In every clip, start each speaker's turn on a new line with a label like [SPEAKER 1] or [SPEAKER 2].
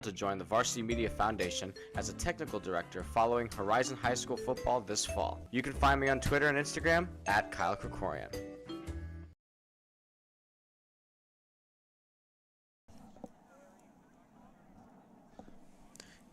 [SPEAKER 1] to join the Varsity Media Foundation as a technical director following Horizon High School football this fall. You can find me on Twitter and Instagram at Kyle Krikorian.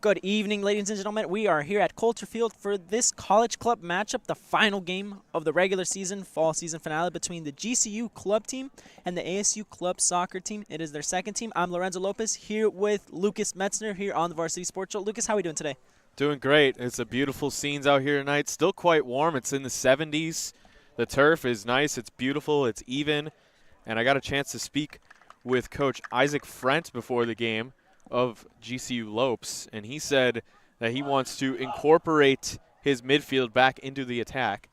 [SPEAKER 2] Good evening, ladies and gentlemen. We are here at Coulter Field for this College Club matchup, the final game of the regular season, fall season finale between the GCU Club team and the ASU Club soccer team. It is their second team. I'm Lorenzo Lopez here with Lucas Metzner here on the Varsity Sports Show. Lucas, how are we doing today?
[SPEAKER 3] Doing great. It's a beautiful scenes out here tonight. Still quite warm. It's in the 70s. The turf is nice. It's beautiful. It's even. And I got a chance to speak with Coach Isaac Frent before the game of GCU Lopes, and he said that he wants to incorporate his midfield back into the attack.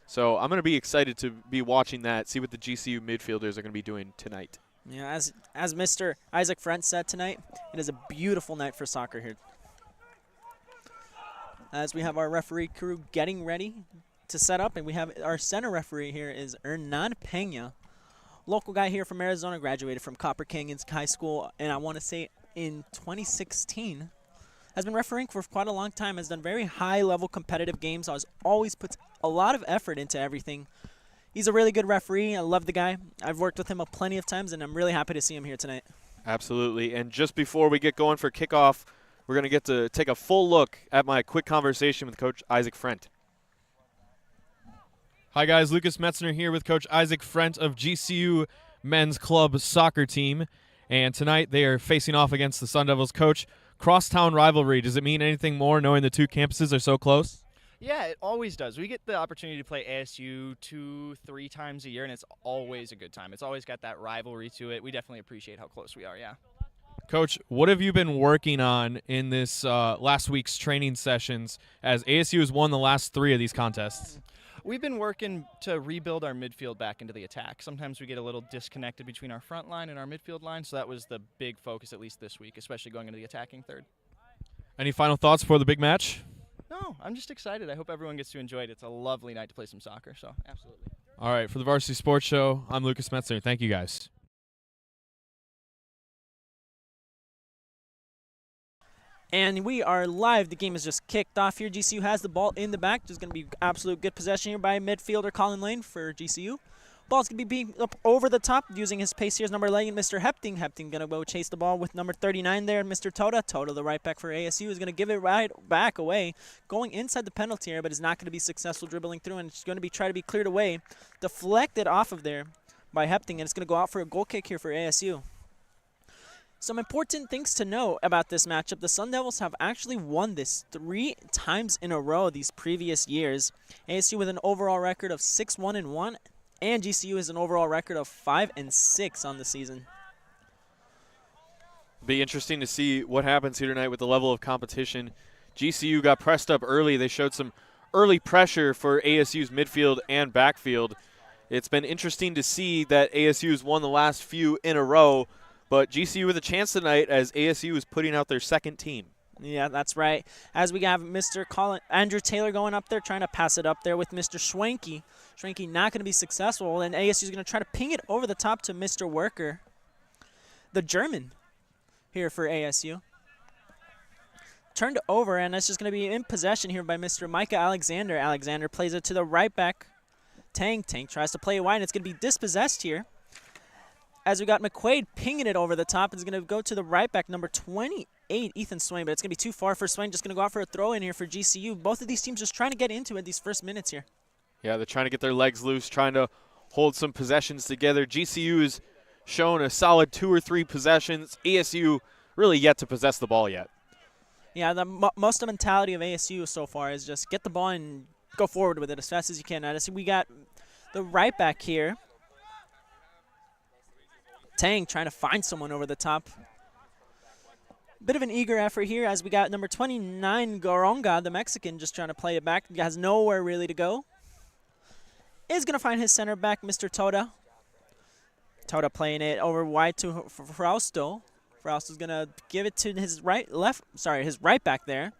[SPEAKER 3] So I'm going to be excited to be watching that, see what the GCU midfielders are going to be doing tonight.
[SPEAKER 2] Yeah, as Mr. Isaac Frent said tonight, it is a beautiful night for soccer here. As we have our referee crew getting ready to set up, and we have our center referee here is Hernan Pena, local guy here from Arizona, graduated from Copper Canyons High School, and I want to say in 2016, has been refereeing for quite a long time, has done very high-level competitive games, always puts a lot of effort into everything. He's a really good referee. I love the guy. I've worked with him plenty of times, and I'm really happy to see him here tonight.
[SPEAKER 3] Absolutely. And just before we get going for kickoff, we're going to get to take a full look at my quick conversation with Coach Isaac Frent.
[SPEAKER 4] Hi, guys. Lucas Metzner here with Coach Isaac Frent of GCU Men's Club Soccer Team. And tonight they are facing off against the Sun Devils. Coach, crosstown rivalry, does it mean anything more knowing the two campuses are so close?
[SPEAKER 5] Yeah, it always does. We get the opportunity to play ASU 2-3 times a year, and it's always a good time. It's always got that rivalry to it. We definitely appreciate how close we are, yeah.
[SPEAKER 4] Coach, what have you been working on in this last week's training sessions as ASU has won the last 3 of these contests?
[SPEAKER 5] We've been working to rebuild our midfield back into the attack. Sometimes we get a little disconnected between our front line and our midfield line, so that was the big focus, at least this week, especially going into the attacking third.
[SPEAKER 4] Any final thoughts for the big match?
[SPEAKER 5] No, I'm just excited. I hope everyone gets to enjoy it. It's a lovely night to play some soccer, so absolutely.
[SPEAKER 4] All right, for the Varsity Sports Show, I'm Lucas Metzner. Thank you, guys.
[SPEAKER 2] And we are live. The game is just kicked off here. GCU has the ball in the back. There's going to be absolute good possession here by midfielder Colin Lane for GCU. Ball's going to be being up over the top using his pace here. Number 11, Mr. Hepting. Hepting going to go chase the ball with number 39 there, Mr. Tota. Tota, the right back for ASU, is going to give it right back away, going inside the penalty area, but is not going to be successful dribbling through, and it's going to be try to be cleared away, deflected off of there by Hepting, and it's going to go out for a goal kick here for ASU. Some important things to know about this matchup. The Sun Devils have actually won this 3 times in a row these previous years. ASU with an overall record of 6-1-1, and GCU has an overall record of 5-6 on the season.
[SPEAKER 3] Be interesting to see what happens here tonight with the level of competition. GCU got pressed up early. They showed some early pressure for ASU's midfield and backfield. It's been interesting to see that ASU's won the last few in a row, but GCU with a chance tonight as ASU is putting out their second team.
[SPEAKER 2] Yeah, that's right. As we have Mr. Andrew Taylor going up there, trying to pass it up there with Mr. Schwenke. Schwenke not going to be successful, and ASU is going to try to ping it over the top to Mr. Worker, the German here for ASU. Turned over, and it's just going to be in possession here by Mr. Micah Alexander. Alexander plays it to the right back. Tank tries to play it wide, and it's going to be dispossessed here. As we got McQuaid pinging it over the top, it's going to go to the right back, number 28, Ethan Swain, but it's going to be too far for Swain. Just going to go out for a throw in here for GCU. Both of these teams just trying to get into it these first minutes here.
[SPEAKER 3] Yeah, they're trying to get their legs loose, trying to hold some possessions together. GCU has shown a solid 2 or 3 possessions. ASU really yet to possess the ball yet.
[SPEAKER 2] Yeah, most of the mentality of ASU so far is just get the ball and go forward with it as fast as you can. Now, we got the right back here. Tang trying to find someone over the top. Bit of an eager effort here as we got number 29, Goronga, the Mexican, just trying to play it back. He has nowhere really to go. Is going to find his center back, Mr. Tota. Tota playing it over wide to Frausto. Frausto's going to give it to his right back there. And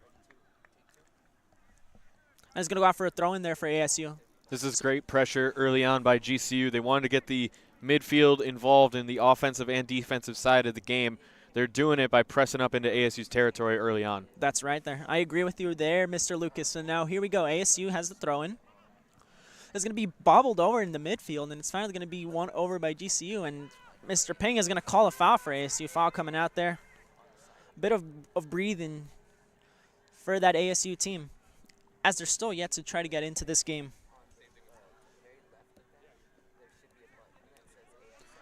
[SPEAKER 2] he's going to go out for a throw in there for ASU.
[SPEAKER 3] This is great pressure early on by GCU. They wanted to get the midfield involved in the offensive and defensive side of the game. they're doing it by pressing up into ASU's territory early on.
[SPEAKER 2] That's right there. I agree with you there, Mr. Lucas. And now here we go. ASU has the throw-in. It's going to be bobbled over in the midfield, and it's finally going to be won over by GCU. And Mr. Ping is going to call a foul for ASU. Foul coming out there. A bit of breathing for that ASU team, as they're still yet to try to get into this game.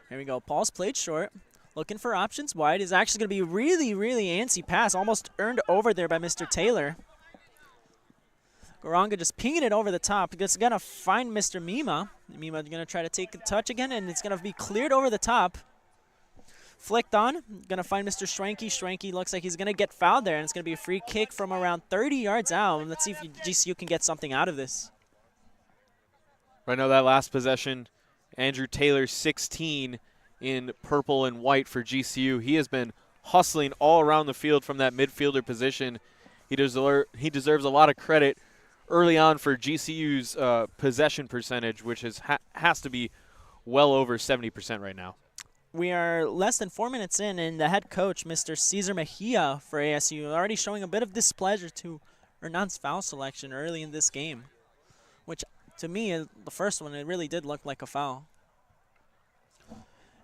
[SPEAKER 2] Here we go. Paul's played short. Looking for options wide. Is actually going to be really, really antsy pass. Almost earned over there by Mr. Taylor. Garanga just pinging it over the top. It's going to find Mr. Mima. Mima going to try to take a touch again, and it's going to be cleared over the top. Flicked on. Going to find Mr. Schwenke. Schwenke looks like he's going to get fouled there, and it's going to be a free kick from around 30 yards out. Let's see if GCU can get something out of this.
[SPEAKER 3] Right now, that last possession, Andrew Taylor, 16 in purple and white for GCU. He has been hustling all around the field from that midfielder position. He deserves a lot of credit early on for GCU's possession percentage, which has to be well over 70% right now.
[SPEAKER 2] We are less than 4 minutes in, and the head coach, Mr. Cesar Mejia for ASU, already showing a bit of displeasure to Hernan's foul selection early in this game, which to me, the first one, it really did look like a foul.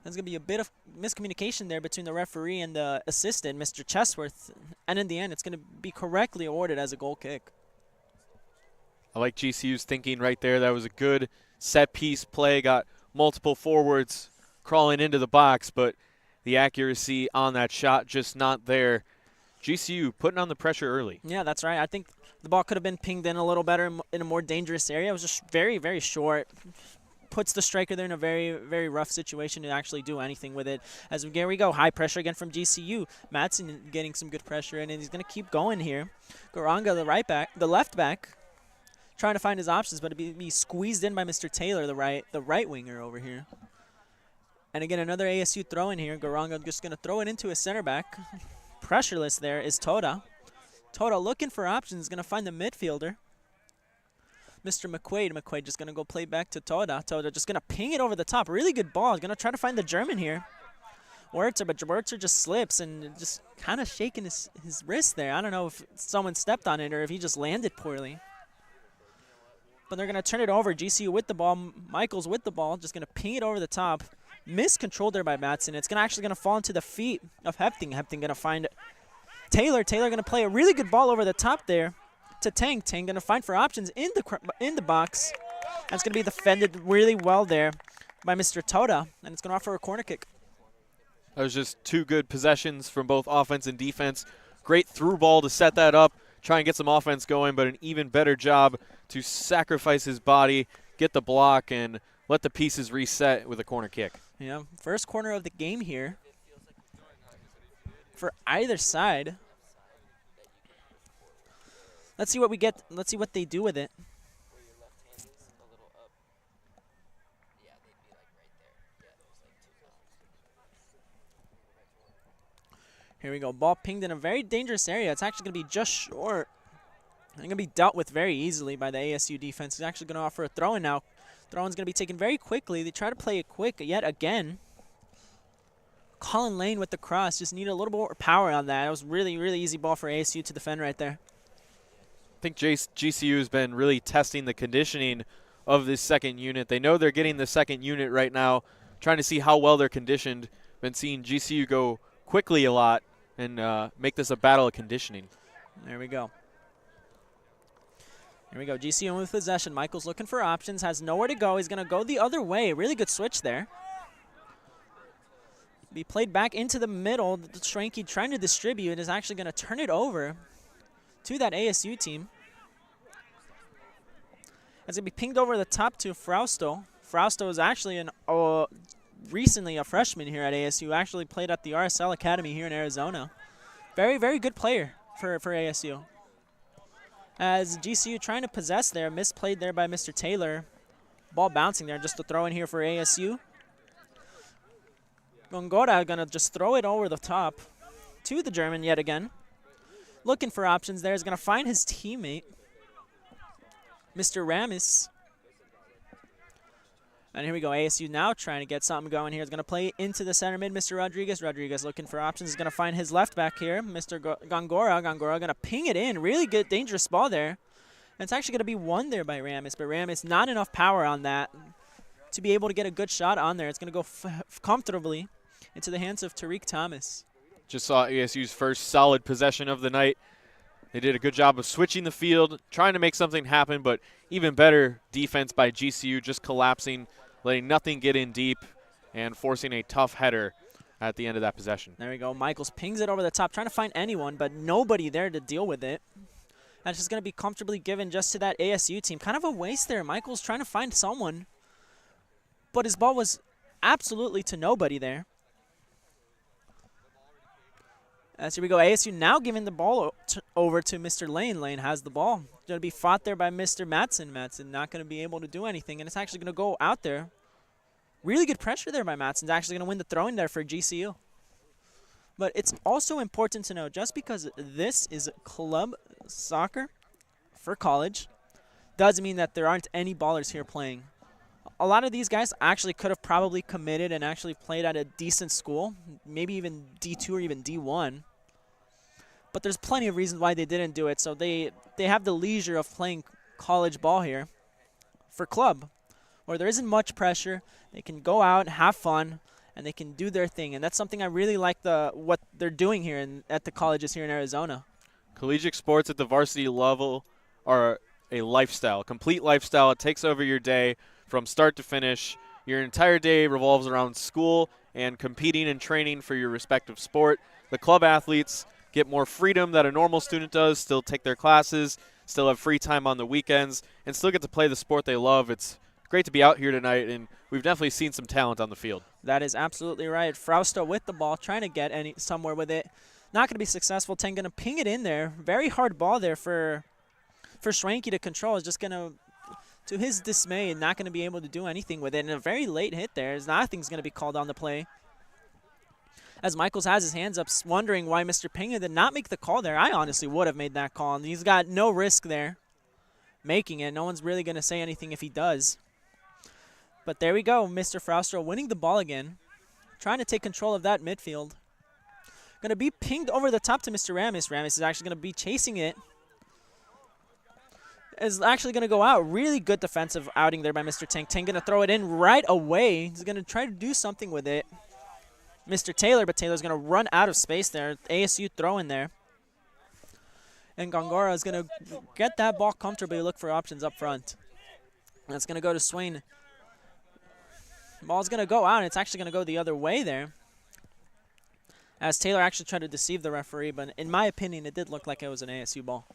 [SPEAKER 2] There's going to be a bit of miscommunication there between the referee and the assistant, Mr. Chesworth, and in the end, it's going to be correctly awarded as a goal kick.
[SPEAKER 3] I like GCU's thinking right there. That was a good set-piece play, got multiple forwards crawling into the box, but the accuracy on that shot just not there. GCU putting on the pressure early.
[SPEAKER 2] Yeah, that's right. I think the ball could have been pinged in a little better in a more dangerous area. It was just very, very short. Puts the striker there in a very, very rough situation to actually do anything with it. Here we go. High pressure again from GCU. Madsen getting some good pressure in, and he's going to keep going here. Garanga, the left back, trying to find his options, but it'd be squeezed in by Mr. Taylor, the right winger over here. And again, another ASU throw in here. Garanga just going to throw it into a center back. Pressureless there is Toda. Toda looking for options, going to find the midfielder, Mr. McQuaid. McQuaid just going to go play back to Toda. Toda just going to ping it over the top. Really good ball. He's going to try to find the German here. Werther, but Werther just slips and just kind of shaking his wrist there. I don't know if someone stepped on it or if he just landed poorly. But they're going to turn it over. GCU with the ball. Michaels with the ball. Just going to ping it over the top. Miscontrolled there by Madsen. It's actually going to fall into the feet of Hepting. Hepting going to find Taylor. Taylor going to play a really good ball over the top there to Tang. Tang going to find for options in the box. That's going to be defended really well there by Mr. Toda, and it's going to offer a corner kick.
[SPEAKER 3] That was just two good possessions from both offense and defense. Great through ball to set that up, try and get some offense going, but an even better job to sacrifice his body, get the block, and let the pieces reset with a corner kick.
[SPEAKER 2] Yeah, first corner of the game here for either side. Let's see what we get. Let's see what they do with it. Here we go. Ball pinged in a very dangerous area. It's actually going to be just short. And going to be dealt with very easily by the ASU defense. It's actually going to offer a throw-in now. Throw-in's going to be taken very quickly. They try to play it quick yet again. Colin Lane with the cross. Just need a little more power on that. It was really, really easy ball for ASU to defend right there.
[SPEAKER 3] I think GCU has been really testing the conditioning of this second unit. They know they're getting the second unit right now, trying to see how well they're conditioned. Been seeing GCU go quickly a lot and make this a battle of conditioning.
[SPEAKER 2] There we go. Here we go. GCU with possession. Michael's looking for options, has nowhere to go. He's going to go the other way. Really good switch there. Be played back into the middle. Schwenke trying to distribute is actually going to turn it over to that ASU team. It's going to be pinged over the top to Frausto. Frausto is actually recently a freshman here at ASU. Actually played at the RSL Academy here in Arizona. Very, very good player for ASU. As GCU trying to possess there, misplayed there by Mr. Taylor. Ball bouncing there, just to throw in here for ASU. Gongora going to just throw it over the top to the German yet again. Looking for options there. Is going to find his teammate, Mr. Ramis. And here we go. ASU now trying to get something going here. Is going to play into the center mid. Mr. Rodriguez. Rodriguez looking for options. Is going to find his left back here. Mr. Gongora. Gongora going to ping it in. Really good, dangerous ball there. And it's actually going to be won there by Ramis. But Ramis, not enough power on that to be able to get a good shot on there. It's going to go comfortably into the hands of Tariq Thomas.
[SPEAKER 3] Just saw ASU's first solid possession of the night. They did a good job of switching the field, trying to make something happen, but even better defense by GCU, just collapsing, letting nothing get in deep, and forcing a tough header at the end of that possession.
[SPEAKER 2] There we go. Michaels pings it over the top, trying to find anyone, but nobody there to deal with it. That's just going to be comfortably given just to that ASU team. Kind of a waste there. Michaels trying to find someone, but his ball was absolutely to nobody there. As here we go, ASU now giving the ball over to Mr. Lane. Lane has the ball. Going to be fought there by Mr. Matson. Matson not going to be able to do anything, and it's actually going to go out there. Really good pressure there by Matson. Actually going to win the throw-in there for GCU. But it's also important to know, just because this is club soccer for college, doesn't mean that there aren't any ballers here playing. A lot of these guys actually could have probably committed and actually played at a decent school, maybe even D2 or even D1. But there's plenty of reasons why they didn't do it, so they have the leisure of playing college ball here for club, where there isn't much pressure. They can go out, have fun, and they can do their thing. And that's something I really like what they're doing here at the colleges here in Arizona.
[SPEAKER 3] Collegiate sports at the varsity level are a lifestyle, complete lifestyle. It takes over your day from start to finish. Your entire day revolves around school and competing and training for your respective sport. The club athletes get more freedom that a normal student does, still take their classes, still have free time on the weekends, and still get to play the sport they love. It's great to be out here tonight, and we've definitely seen some talent on the field.
[SPEAKER 2] That is absolutely right. Frausto with the ball, trying to get somewhere with it. Not going to be successful. Ten going to ping it in there. Very hard ball there for Schranke to control. Is just going to his dismay, not going to be able to do anything with it. And a very late hit there. Nothing's going to be called on the play. As Michaels has his hands up, wondering why Mr. Pinga did not make the call there. I honestly would have made that call. And he's got no risk there making it. No one's really going to say anything if he does. But there we go. Mr. Frausto winning the ball again. Trying to take control of that midfield. Going to be pinged over the top to Mr. Ramis. Ramis is actually going to be chasing it. Is actually going to go out. Really good defensive outing there by Mr. Tang. Tang going to throw it in right away. He's going to try to do something with it. Mr. Taylor, but Taylor's going to run out of space there. ASU throw in there. And Gongora is going to get that ball comfortably, look for options up front. That's going to go to Swain. Ball's going to go out, and it's actually going to go the other way there. As Taylor actually tried to deceive the referee, but in my opinion, it did look like it was an ASU ball.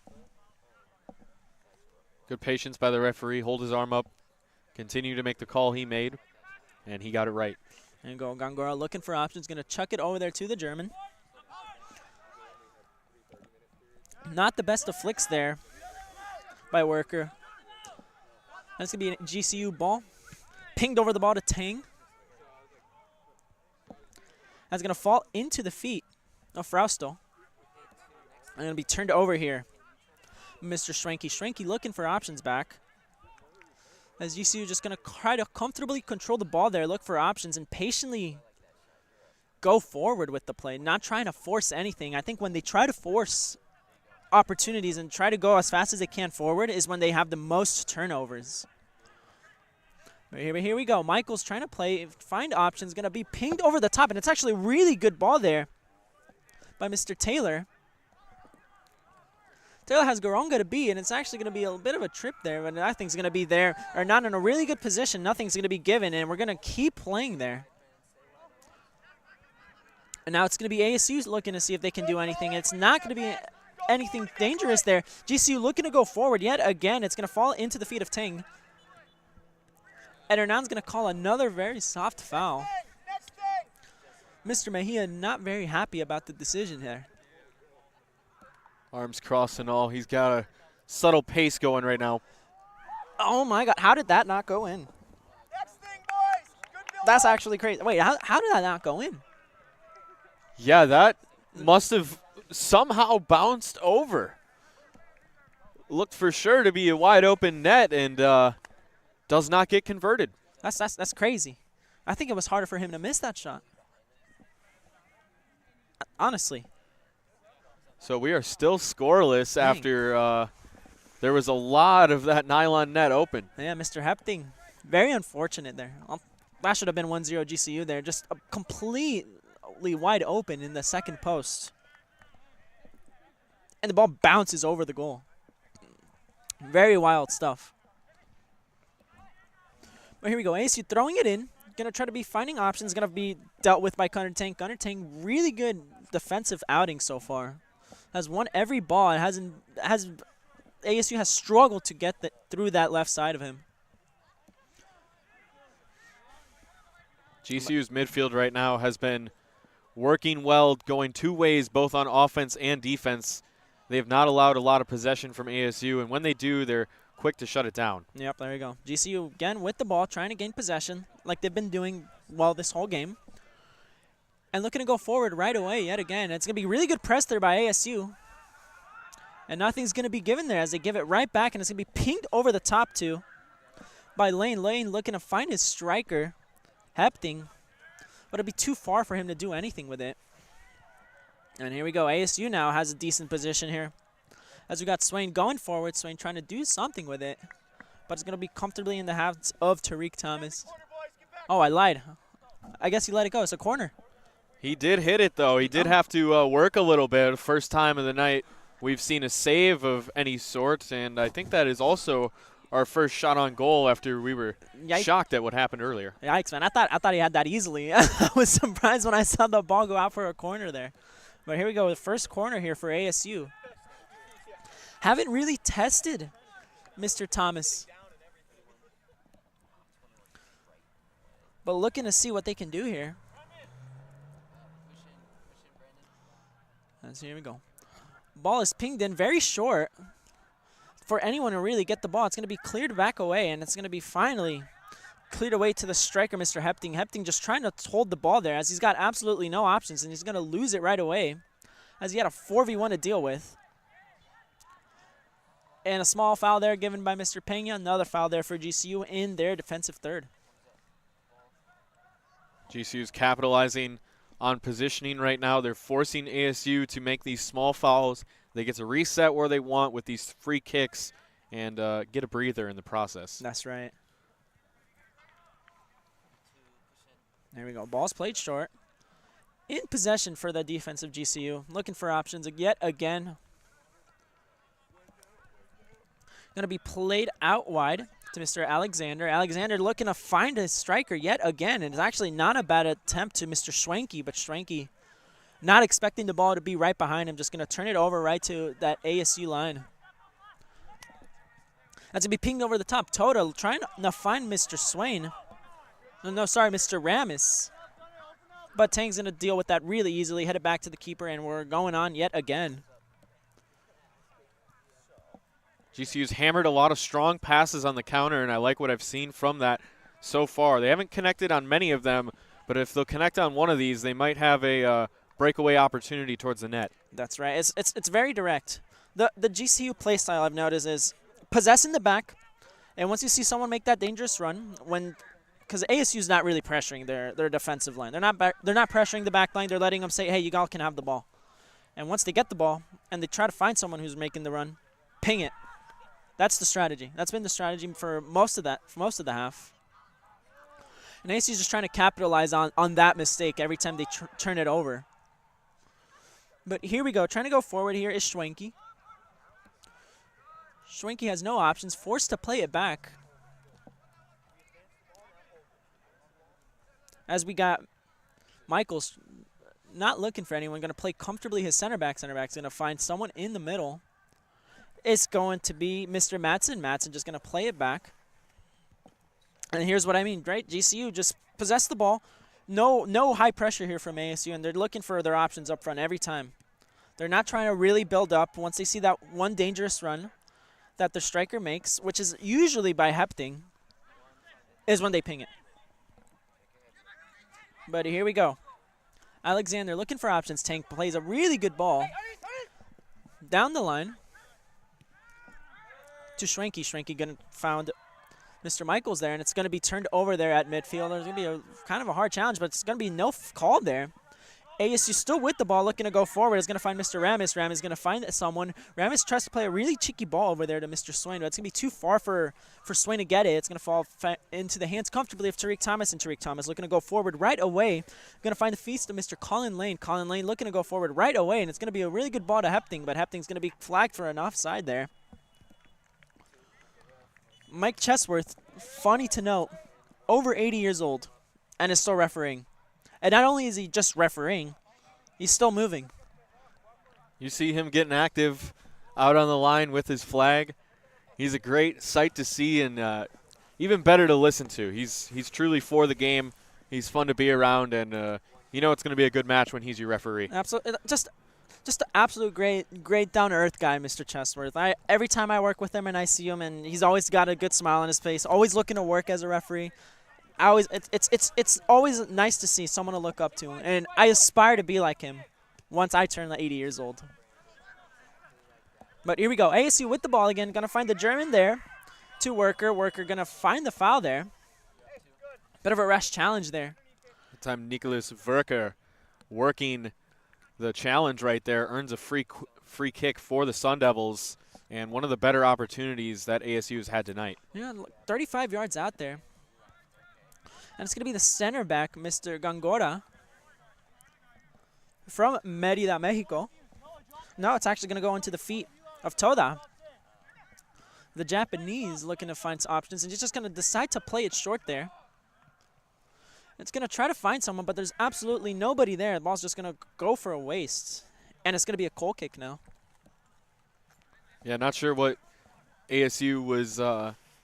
[SPEAKER 3] Good patience by the referee. Hold his arm up. Continue to make the call he made, and he got it right.
[SPEAKER 2] And go Gongora looking for options. Going to chuck it over there to the German. Not the best of flicks there by Worker. That's going to be a GCU ball. Pinged over the ball to Tang. That's going to fall into the feet of Frausto. And going to be turned over here. Mr. Schranke. Schranke looking for options back. As GCU just going to try to comfortably control the ball there, look for options, and patiently go forward with the play, not trying to force anything. I think when they try to force opportunities and try to go as fast as they can forward is when they have the most turnovers. But here we go. Michael's trying to find options, going to be pinged over the top, and it's actually a really good ball there by Mr. Taylor. Taylor has Goronga to be, and it's actually going to be a bit of a trip there, but nothing's going to be there, or not in a really good position. Nothing's going to be given, and we're going to keep playing there. And now it's going to be ASU looking to see if they can do anything. It's not going to be anything dangerous there. GCU looking to go forward yet again. It's going to fall into the feet of Ting. And Hernan's going to call another very soft foul. Mr. Mejia not very happy about the decision here.
[SPEAKER 3] Arms crossed and all. He's got a subtle pace going right now.
[SPEAKER 2] Oh, my God. How did that not go in? That's actually crazy. Wait, how did that not go in?
[SPEAKER 3] Yeah, that must have somehow bounced over. Looked for sure to be a wide open net and does not get converted.
[SPEAKER 2] That's crazy. I think it was harder for him to miss that shot. Honestly.
[SPEAKER 3] So we are still scoreless
[SPEAKER 2] Dang.
[SPEAKER 3] after there was a lot of that nylon net open.
[SPEAKER 2] Yeah, Mr. Hepting. Very unfortunate there. That should have been 1-0 GCU there. Just completely wide open in the second post. And the ball bounces over the goal. Very wild stuff. But here we go. ASU throwing it in. Going to try to be finding options. Going to be dealt with by Gunnar Tank. Gunnar Tank, really good defensive outing so far. Has won every ball. ASU has struggled to get through that left side of him.
[SPEAKER 3] GCU's midfield right now has been working well, going two ways, both on offense and defense. They have not allowed a lot of possession from ASU, and when they do, they're quick to shut it down.
[SPEAKER 2] Yep, there you go. GCU again with the ball, trying to gain possession like they've been doing well this whole game. And looking to go forward right away yet again. It's going to be really good press there by ASU. And nothing's going to be given there as they give it right back, and it's going to be pinged over the top too by Lane. Lane looking to find his striker, Hepting, but it'll be too far for him to do anything with it. And here we go. ASU now has a decent position here. As we got Swain going forward, Swain trying to do something with it, but it's going to be comfortably in the hands of Tariq Thomas. Oh, I lied. I guess he let it go. It's a corner.
[SPEAKER 3] He did hit it, though. He did have to work a little bit. First time of the night we've seen a save of any sort, and I think that is also our first shot on goal after we were shocked at what happened earlier.
[SPEAKER 2] Yikes, man. I thought he had that easily. I was surprised when I saw the ball go out for a corner there. But here we go, the first corner here for ASU. Haven't really tested Mr. Thomas. But looking to see what they can do here. So here we go. Ball is pinged in very short. For anyone to really get the ball, it's going to be cleared back away, and it's going to be finally cleared away to the striker, Mr. Hepting. Hepting just trying to hold the ball there as he's got absolutely no options, and he's going to lose it right away as he had a 4v1 to deal with. And a small foul there given by Mr. Pena. Another foul there for GCU in their defensive third.
[SPEAKER 3] GCU's capitalizing on positioning right now. They're forcing ASU to make these small fouls. They get to reset where they want with these free kicks and get a breather in the process.
[SPEAKER 2] That's right. There we go. Ball's played short. In possession for the defense of GCU. Looking for options yet again. Going to be played out wide to Mr. Alexander. Alexander looking to find his striker yet again. And it's actually not a bad attempt to Mr. Schwenke, but Schwenke not expecting the ball to be right behind him. Just going to turn it over right to that ASU line. That's going to be pinged over the top. Toto trying to find Mr. Swain. No, sorry, Mr. Ramis. But Tang's going to deal with that really easily. Head it back to the keeper, and we're going on yet again.
[SPEAKER 3] GCU's hammered a lot of strong passes on the counter, and I like what I've seen from that so far. They haven't connected on many of them, but if they'll connect on one of these, they might have a breakaway opportunity towards the net.
[SPEAKER 2] That's right. It's very direct. The GCU play style I've noticed is possess in the back, and once you see someone make that dangerous run, because ASU's not really pressuring their defensive line. They're not pressuring the back line. They're letting them say, hey, you all can have the ball. And once they get the ball and they try to find someone who's making the run, ping it. That's the strategy. That's been the strategy for most of the half. And ASU's just trying to capitalize on that mistake every time they turn it over. But here we go. Trying to go forward here is Schwenke. Schwenke has no options. Forced to play it back. As we got Michaels not looking for anyone. Going to play comfortably his center back. Center back's going to find someone in the middle. It's going to be Mr. Madsen. Madsen just going to play it back. And here's what I mean, right? GCU just possess the ball. No high pressure here from ASU, and they're looking for their options up front every time. They're not trying to really build up. Once they see that one dangerous run that the striker makes, which is usually by Hepting, is when they ping it. But here we go. Alexander looking for options. Tank plays a really good ball down the line to Schwenke. Schwenke found Mr. Michaels there, and it's going to be turned over there at midfield. There's going to be a kind of a hard challenge, but it's going to be no call there. ASU still with the ball, looking to go forward. Is going to find Mr. Ramis. Ramis is going to find someone. Ramis tries to play a really cheeky ball over there to Mr. Swain, but it's going to be too far for Swain to get it. It's going to fall into the hands comfortably of Tariq Thomas, and Tariq Thomas looking to go forward right away. Going to find the feast of Mr. Colin Lane. Colin Lane looking to go forward right away, and it's going to be a really good ball to Hepting, but Hepting's going to be flagged for an offside there. Mike Chesworth, funny to note, over 80 years old and is still refereeing. And not only is he just refereeing, he's still moving.
[SPEAKER 3] You see him getting active out on the line with his flag. He's a great sight to see and even better to listen to. He's truly for the game. He's fun to be around, and you know it's going to be a good match when he's your referee.
[SPEAKER 2] Absolutely, just an absolute great down-to-earth guy, Mr. Chesworth. Every time I work with him and I see him, and he's always got a good smile on his face, always looking to work as a referee. It's always nice to see someone to look up to, and I aspire to be like him once I turn 80 years old. But here we go. ASU with the ball again. Going to find the German there to Worker. Worker going to find the foul there. Bit of a rash challenge there.
[SPEAKER 3] The time Nicholas Verker working the challenge right there, earns a free kick for the Sun Devils, and one of the better opportunities that ASU has had tonight.
[SPEAKER 2] Yeah, 35 yards out there. And it's going to be the center back, Mr. Gangora, from Merida, Mexico. No, it's actually going to go into the feet of Toda. The Japanese looking to find some options, and he's just going to decide to play it short there. It's going to try to find someone, but there's absolutely nobody there. The ball's just going to go for a waste, and it's going to be a goal kick now.
[SPEAKER 3] Yeah, not sure what ASU was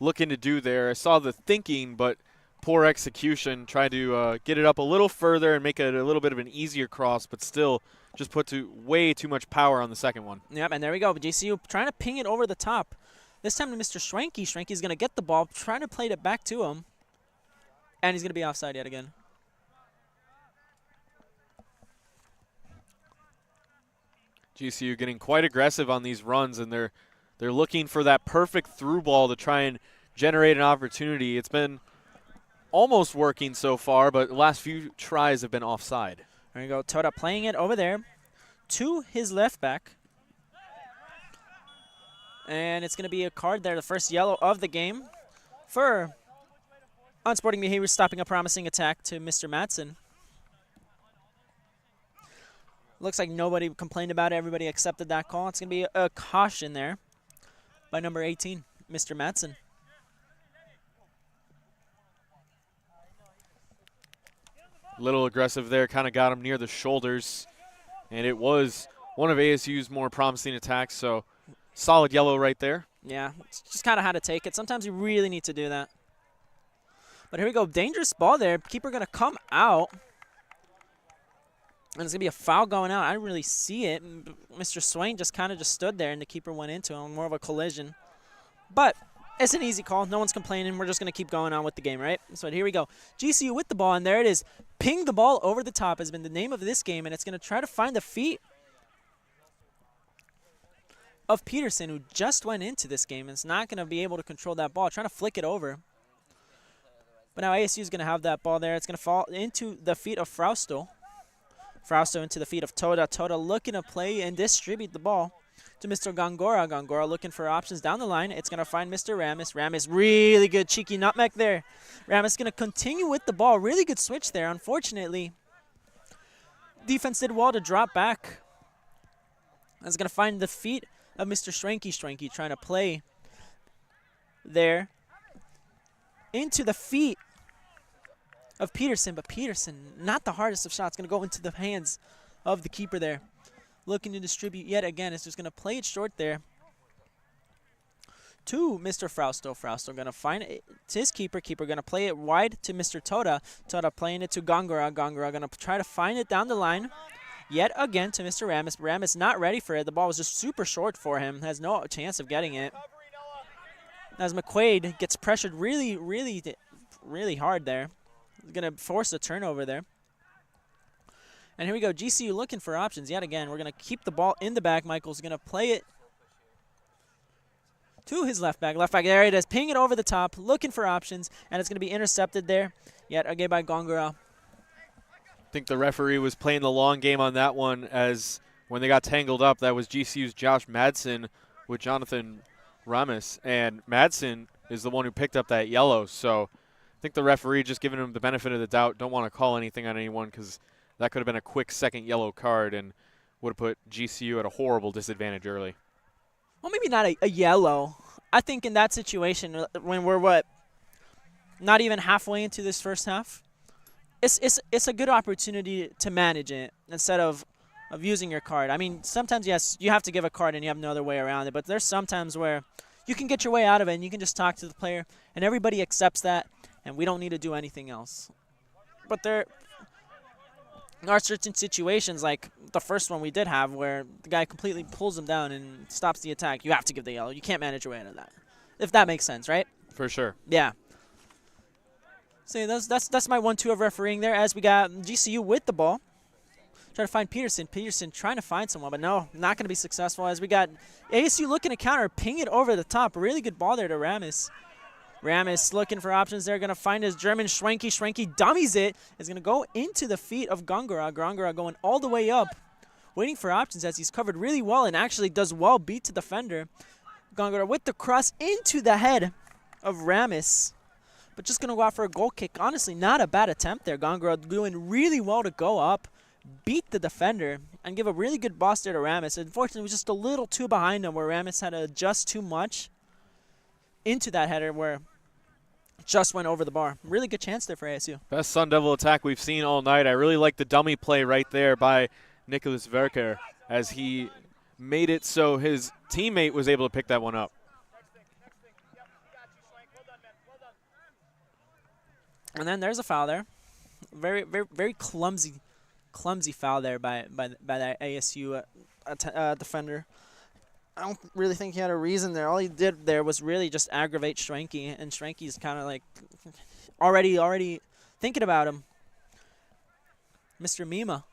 [SPEAKER 3] looking to do there. I saw the thinking, but poor execution. Tried to get it up a little further and make it a little bit of an easier cross, but still just put way too much power on the second one.
[SPEAKER 2] Yep, and there we go. GCU trying to ping it over the top. This time to Mr. Schwenke. Schwenke's going to get the ball, trying to play it back to him, and he's going to be offside yet again.
[SPEAKER 3] GCU getting quite aggressive on these runs, and they're looking for that perfect through ball to try and generate an opportunity. It's been almost working so far, but the last few tries have been offside.
[SPEAKER 2] There you go. Toda playing it over there to his left back. And it's going to be a card there, the first yellow of the game for unsporting behavior, stopping a promising attack to Mr. Madsen. Looks like nobody complained about it. Everybody accepted that call. It's going to be a caution there by number 18, Mr. Madsen.
[SPEAKER 3] A little aggressive there, kind of got him near the shoulders, and it was one of ASU's more promising attacks, so solid yellow right there.
[SPEAKER 2] Yeah, it's just kind of how to take it. Sometimes you really need to do that. But here we go. Dangerous ball there. Keeper going to come out. And it's going to be a foul going out. I didn't really see it. Mr. Swain just kind of stood there, and the keeper went into him. More of a collision. But it's an easy call. No one's complaining. We're just going to keep going on with the game, right? So here we go. GCU with the ball, and there it is. Ping the ball over the top has been the name of this game, and it's going to try to find the feet of Peterson, who just went into this game and is not going to be able to control that ball, trying to flick it over. But now ASU is going to have that ball there. It's going to fall into the feet of Frausto. Frausto into the feet of Toda. Toda looking to play and distribute the ball to Mr. Gangora. Gangora looking for options down the line. It's going to find Mr. Ramis. Ramis, really good cheeky nutmeg there. Ramis going to continue with the ball. Really good switch there. Unfortunately, defense did well to drop back. It's going to find the feet of Mr. Schwenke. Schwenke trying to play there into the feet of Peterson, but Peterson, not the hardest of shots, going to go into the hands of the keeper there. Looking to distribute yet again. It's just going to play it short there to Mr. Frausto. Frausto going to find it to his keeper. Keeper going to play it wide to Mr. Toda. Toda playing it to Gangora. Gangora going to try to find it down the line yet again to Mr. Ramis. Ramis not ready for it. The ball was just super short for him. Has no chance of getting it. As McQuaid gets pressured really hard there. He's going to force a turnover there. And here we go. GCU looking for options yet again. We're going to keep the ball in the back. Michael's going to play it to his left back. Left back, there it is. Ping it over the top, looking for options, and it's going to be intercepted there yet again by Gongora.
[SPEAKER 3] I think the referee was playing the long game on that one, as when they got tangled up, that was GCU's Josh Madsen with Jonathan Ramis, and Madsen is the one who picked up that yellow. So I think the referee just giving him the benefit of the doubt. Don't want to call anything on anyone because that could have been a quick second yellow card and would have put GCU at a horrible disadvantage early.
[SPEAKER 2] Well, maybe not a yellow. I think in that situation, when we're, not even halfway into this first half, it's a good opportunity to manage it instead of using your card. I mean, sometimes, yes, you have to give a card and you have no other way around it, but there's some times where you can get your way out of it and you can just talk to the player, and everybody accepts that, and we don't need to do anything else. But there are certain situations, like the first one we did have, where the guy completely pulls him down and stops the attack. You have to give the yellow. You can't manage your way out of that, if that makes sense, right?
[SPEAKER 3] For sure.
[SPEAKER 2] Yeah. So that's my 1-2 of refereeing there, as we got GCU with the ball. Try to find Peterson. Peterson trying to find someone, but no, not going to be successful, as we got ASU looking to counter, ping it over the top. Really good ball there to Ramis. Ramis looking for options there, going to find his German Schwenke. Schwenke dummies it. Is going to go into the feet of Gongora. Gongora going all the way up, waiting for options as he's covered really well and actually does well, beat the defender. Gongora with the cross into the head of Ramis, but just going to go out for a goal kick. Honestly, not a bad attempt there. Gongora doing really well to go up, beat the defender, and give a really good boss there to Ramis. Unfortunately, it was just a little too behind him, where Ramis had to adjust too much into that header, where just went over the bar. Really good chance there for ASU.
[SPEAKER 3] Best Sun Devil attack we've seen all night. I really like the dummy play right there by Nicholas Verker, as he made it so his teammate was able to pick that one up.
[SPEAKER 2] And then there's a foul there. Very, very, very clumsy foul there by that ASU defender. I don't really think he had a reason there. All he did there was really just aggravate Schwenke, and Schwenke's kind of like already thinking about him. Mr. Mima.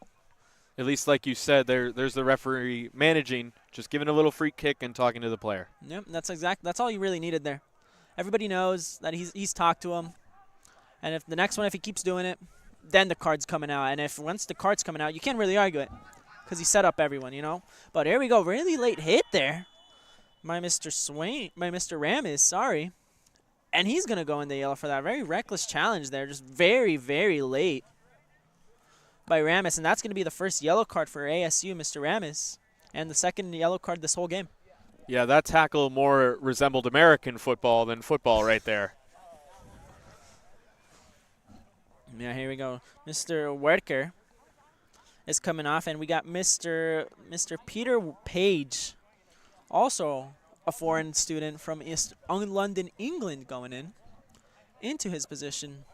[SPEAKER 3] At least, like you said, there's the referee managing, just giving a little free kick and talking to the player.
[SPEAKER 2] Yep, that's all you really needed there. Everybody knows that he's talked to him, and if the next one, if he keeps doing it, then the card's coming out. And if once the card's coming out, you can't really argue it, because he set up everyone, you know. But here we go, really late hit there by Mr. Ramis, sorry. And he's going to go in the yellow for that. Very reckless challenge there, just very, very late by Ramis. And that's going to be the first yellow card for ASU, Mr. Ramis, and the second yellow card this whole game.
[SPEAKER 3] Yeah, that tackle more resembled American football than football right there.
[SPEAKER 2] Yeah, here we go. Mr. Werker is coming off, and we got Mr. Peter Page, also a foreign student from London, England, going into his position.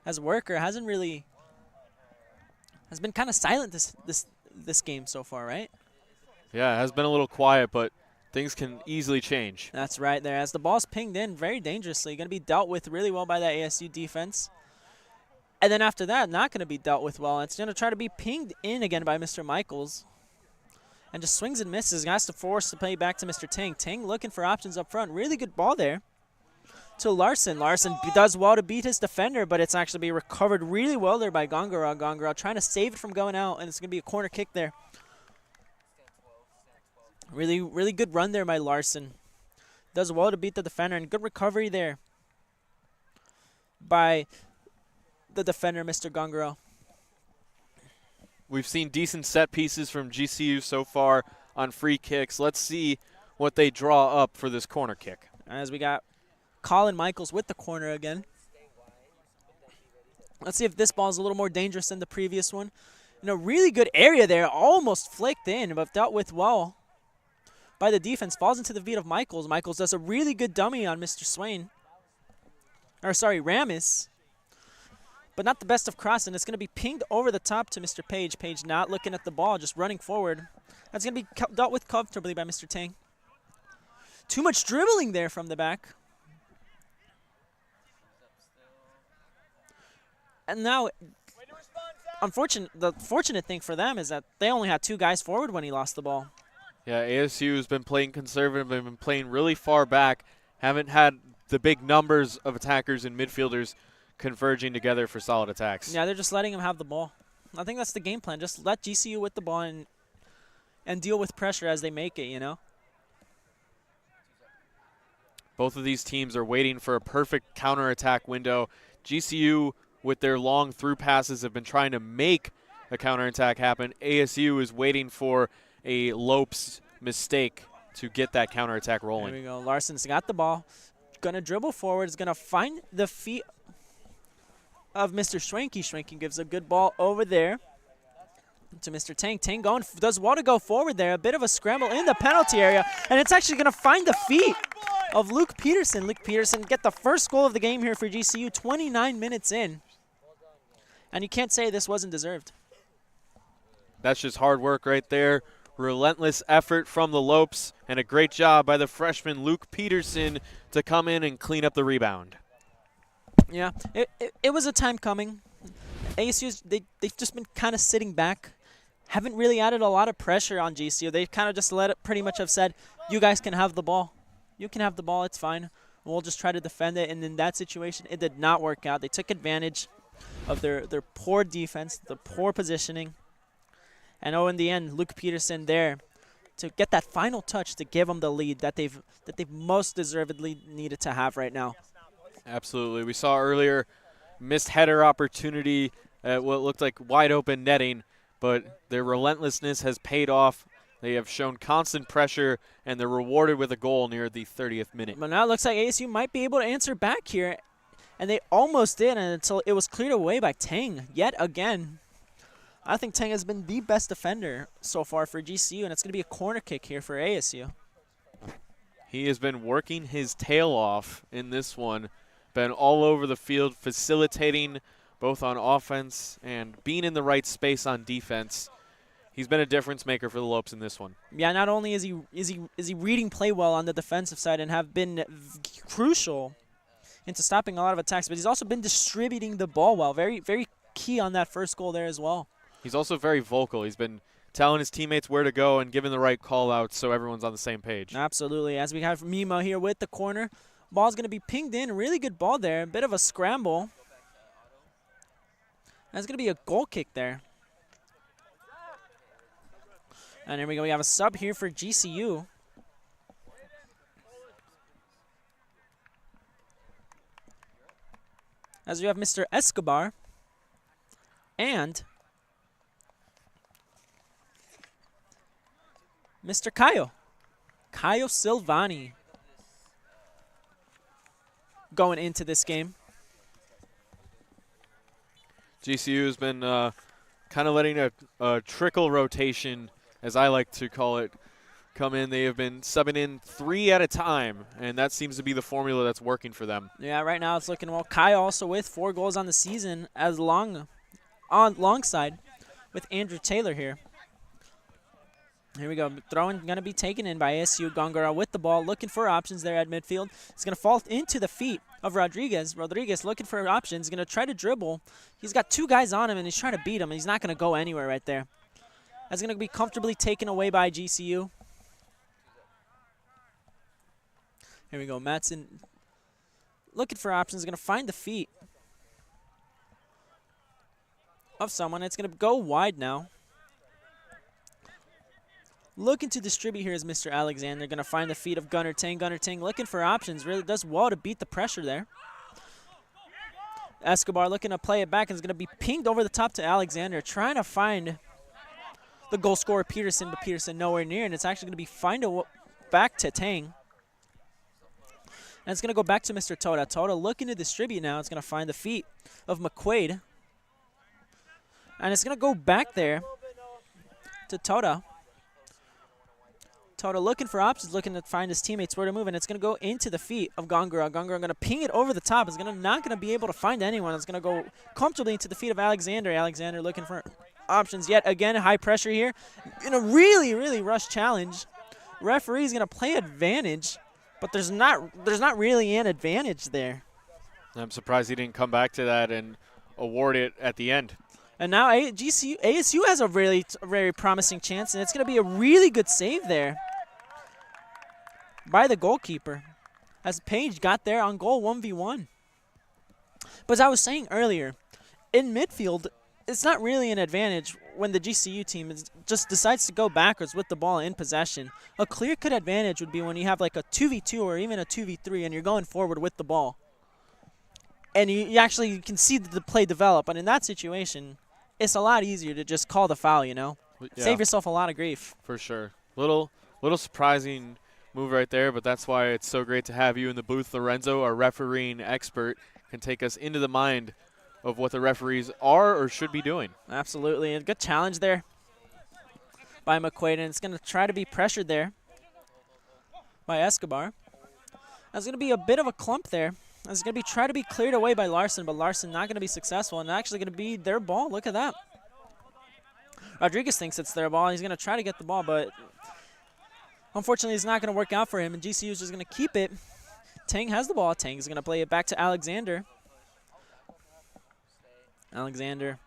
[SPEAKER 2] As Werker has been kind of silent this game so far, right?
[SPEAKER 3] Yeah, it has been a little quiet, but things can easily change.
[SPEAKER 2] That's right there. As the ball's pinged in very dangerously, going to be dealt with really well by that ASU defense. And then after that, not going to be dealt with well. It's going to try to be pinged in again by Mr. Michaels. And just swings and misses. Has to force the play back to Mr. Tang. Tang looking for options up front. Really good ball there to Larson. Larson does well to beat his defender, but it's actually be recovered really well there by Gongora. Gongora trying to save it from going out, and it's going to be a corner kick there. Really, really good run there by Larson. Does well to beat the defender, and good recovery there by the defender, Mr. Gongora.
[SPEAKER 3] We've seen decent set pieces from GCU so far on free kicks. Let's see what they draw up for this corner kick.
[SPEAKER 2] As we got Colin Michaels with the corner again. Let's see if this ball is a little more dangerous than the previous one. Really good area there. Almost flicked in, but dealt with well by the defense. Falls into the feet of Michaels. Michaels does a really good dummy on Mr. Ramis. But not the best of crossing. It's going to be pinged over the top to Mr. Page. Page not looking at the ball, just running forward. That's going to be dealt with comfortably by Mr. Tang. Too much dribbling there from the back. And now, the fortunate thing for them is that they only had two guys forward when he lost the ball.
[SPEAKER 3] Yeah, ASU has been playing conservative. They've been playing really far back. Haven't had the big numbers of attackers and midfielders converging together for solid attacks.
[SPEAKER 2] Yeah, they're just letting them have the ball. I think that's the game plan. Just let GCU with the ball and deal with pressure as they make it, you know?
[SPEAKER 3] Both of these teams are waiting for a perfect counterattack window. GCU, with their long through passes, have been trying to make a counterattack happen. ASU is waiting for a Lopes mistake to get that counterattack rolling.
[SPEAKER 2] There we go. Larson's got the ball. Gonna dribble forward. Is gonna find the feet of Mr. Schwenke. Schwenke gives a good ball over there to Mr. Tang. Tang does want to go forward there. A bit of a scramble in the penalty area, and it's actually gonna find the feet of Luke Peterson. Luke Peterson get the first goal of the game here for GCU, 29 minutes in. And you can't say this wasn't deserved.
[SPEAKER 3] That's just hard work right there. Relentless effort from the Lopes, and a great job by the freshman Luke Peterson to come in and clean up the rebound.
[SPEAKER 2] Yeah, it was a time coming. ASU's, they've just been kind of sitting back. Haven't really added a lot of pressure on GCU. They've kind of just let it pretty much have said, you guys can have the ball. You can have the ball, it's fine. We'll just try to defend it. And in that situation, it did not work out. They took advantage of their poor defense, the poor positioning. And in the end, Luke Peterson there to get that final touch to give them the lead that they've most deservedly needed to have right now.
[SPEAKER 3] Absolutely. We saw earlier missed header opportunity at what looked like wide open netting, but their relentlessness has paid off. They have shown constant pressure, and they're rewarded with a goal near the 30th minute.
[SPEAKER 2] But now it looks like ASU might be able to answer back here, and they almost did until it was cleared away by Tang yet again. I think Tang has been the best defender so far for GCU, and it's going to be a corner kick here for ASU.
[SPEAKER 3] He has been working his tail off in this one, been all over the field, facilitating both on offense and being in the right space on defense. He's been a difference maker for the Lopes in this one.
[SPEAKER 2] Yeah, not only is he reading play well on the defensive side and have been crucial into stopping a lot of attacks, but he's also been distributing the ball well. Very, very key on that first goal there as well.
[SPEAKER 3] He's also very vocal. He's been telling his teammates where to go and giving the right call outs so everyone's on the same page.
[SPEAKER 2] Absolutely. As we have Mimo here with the corner, ball's going to be pinged in. Really good ball there. A bit of a scramble. That's going to be a goal kick there. And here we go. We have a sub here for GCU. As we have Mr. Escobar and Mr. Caio Silvani going into this game.
[SPEAKER 3] GCU has been kind of letting a trickle rotation, as I like to call it, come in. They have been subbing in 3 at a time, and that seems to be the formula that's working for them.
[SPEAKER 2] Yeah, right now it's looking well. Kai also with 4 goals on the season alongside with Andrew Taylor here. Here we go. Throwing going to be taken in by ASU. Gongora with the ball, looking for options there at midfield. It's going to fall into the feet of Rodriguez. Rodriguez looking for options. Going to try to dribble. He's got 2 guys on him, and he's trying to beat him. He's not going to go anywhere right there. That's going to be comfortably taken away by GCU. Here we go. Matson looking for options. Going to find the feet of someone. It's going to go wide now. Looking to distribute here is Mr. Alexander. Going to find the feet of Gunnar Tang. Gunnar Tang looking for options. Really does well to beat the pressure there. Escobar looking to play it back and is going to be pinged over the top to Alexander. Trying to find the goal scorer Peterson, but Peterson nowhere near. And it's actually going to be find back to Tang. And it's going to go back to Mr. Toda. Toda looking to distribute now. It's going to find the feet of McQuaid. And it's going to go back there to Toda. Toda looking for options, looking to find his teammates where to move, and it's going to go into the feet of Gongora. Gongora going to ping it over the top. It's not going to be able to find anyone. It's going to go comfortably into the feet of Alexander. Alexander looking for options yet again. High pressure here in a really, really rushed challenge. Referee's going to play advantage, but there's not really an advantage there.
[SPEAKER 3] I'm surprised he didn't come back to that and award it at the end.
[SPEAKER 2] And now ASU has a very promising chance, and it's going to be a really good save there by the goalkeeper as Page got there on goal 1v1. But as I was saying earlier, in midfield, it's not really an advantage when the GCU team just decides to go backwards with the ball in possession. A clear-cut advantage would be when you have like a 2v2 or even a 2v3 and you're going forward with the ball. And you actually can see the play develop. But in that situation, it's a lot easier to just call the foul, you know?
[SPEAKER 3] Yeah.
[SPEAKER 2] Save yourself a lot of grief.
[SPEAKER 3] For sure. Little surprising move right there, but that's why it's so great to have you in the booth. Lorenzo, our refereeing expert, can take us into the mind of what the referees are or should be doing.
[SPEAKER 2] Absolutely. And good challenge there by McQuaid. And it's going to try to be pressured there by Escobar. That's going to be a bit of a clump there. It's going to be try to be cleared away by Larson, but Larson not going to be successful and actually going to be their ball. Look at that. Rodriguez thinks it's their ball. He's going to try to get the ball, but unfortunately it's not going to work out for him, and GCU is just going to keep it. Tang has the ball. Tang is going to play it back to Alexander. Alexander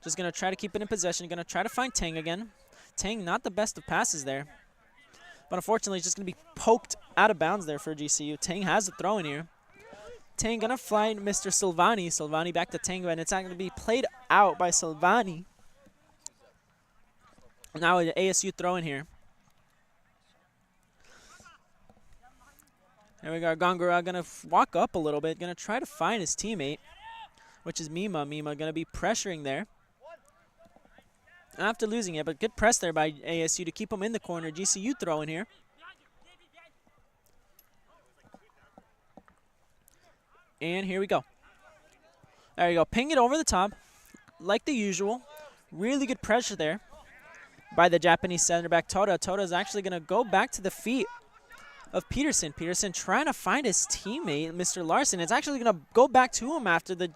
[SPEAKER 2] just going to try to keep it in possession. Going to try to find Tang again. Tang not the best of passes there, but unfortunately it's just going to be poked out of bounds there for GCU. Tang has the throw in here. Tang gonna find Mr. Silvani. Silvani back to Tango, and it's not gonna be played out by Silvani. Now an ASU throw in here. There we go. Gongora gonna walk up a little bit, gonna try to find his teammate, which is Mima. Mima gonna be pressuring there. After losing it, but good press there by ASU to keep him in the corner. GCU throw in here. And here we go. There you go. Ping it over the top, like the usual. Really good pressure there by the Japanese center back, Toda. Toda is actually going to go back to the feet of Peterson. Peterson trying to find his teammate, Mr. Larson. It's actually going to go back to him after the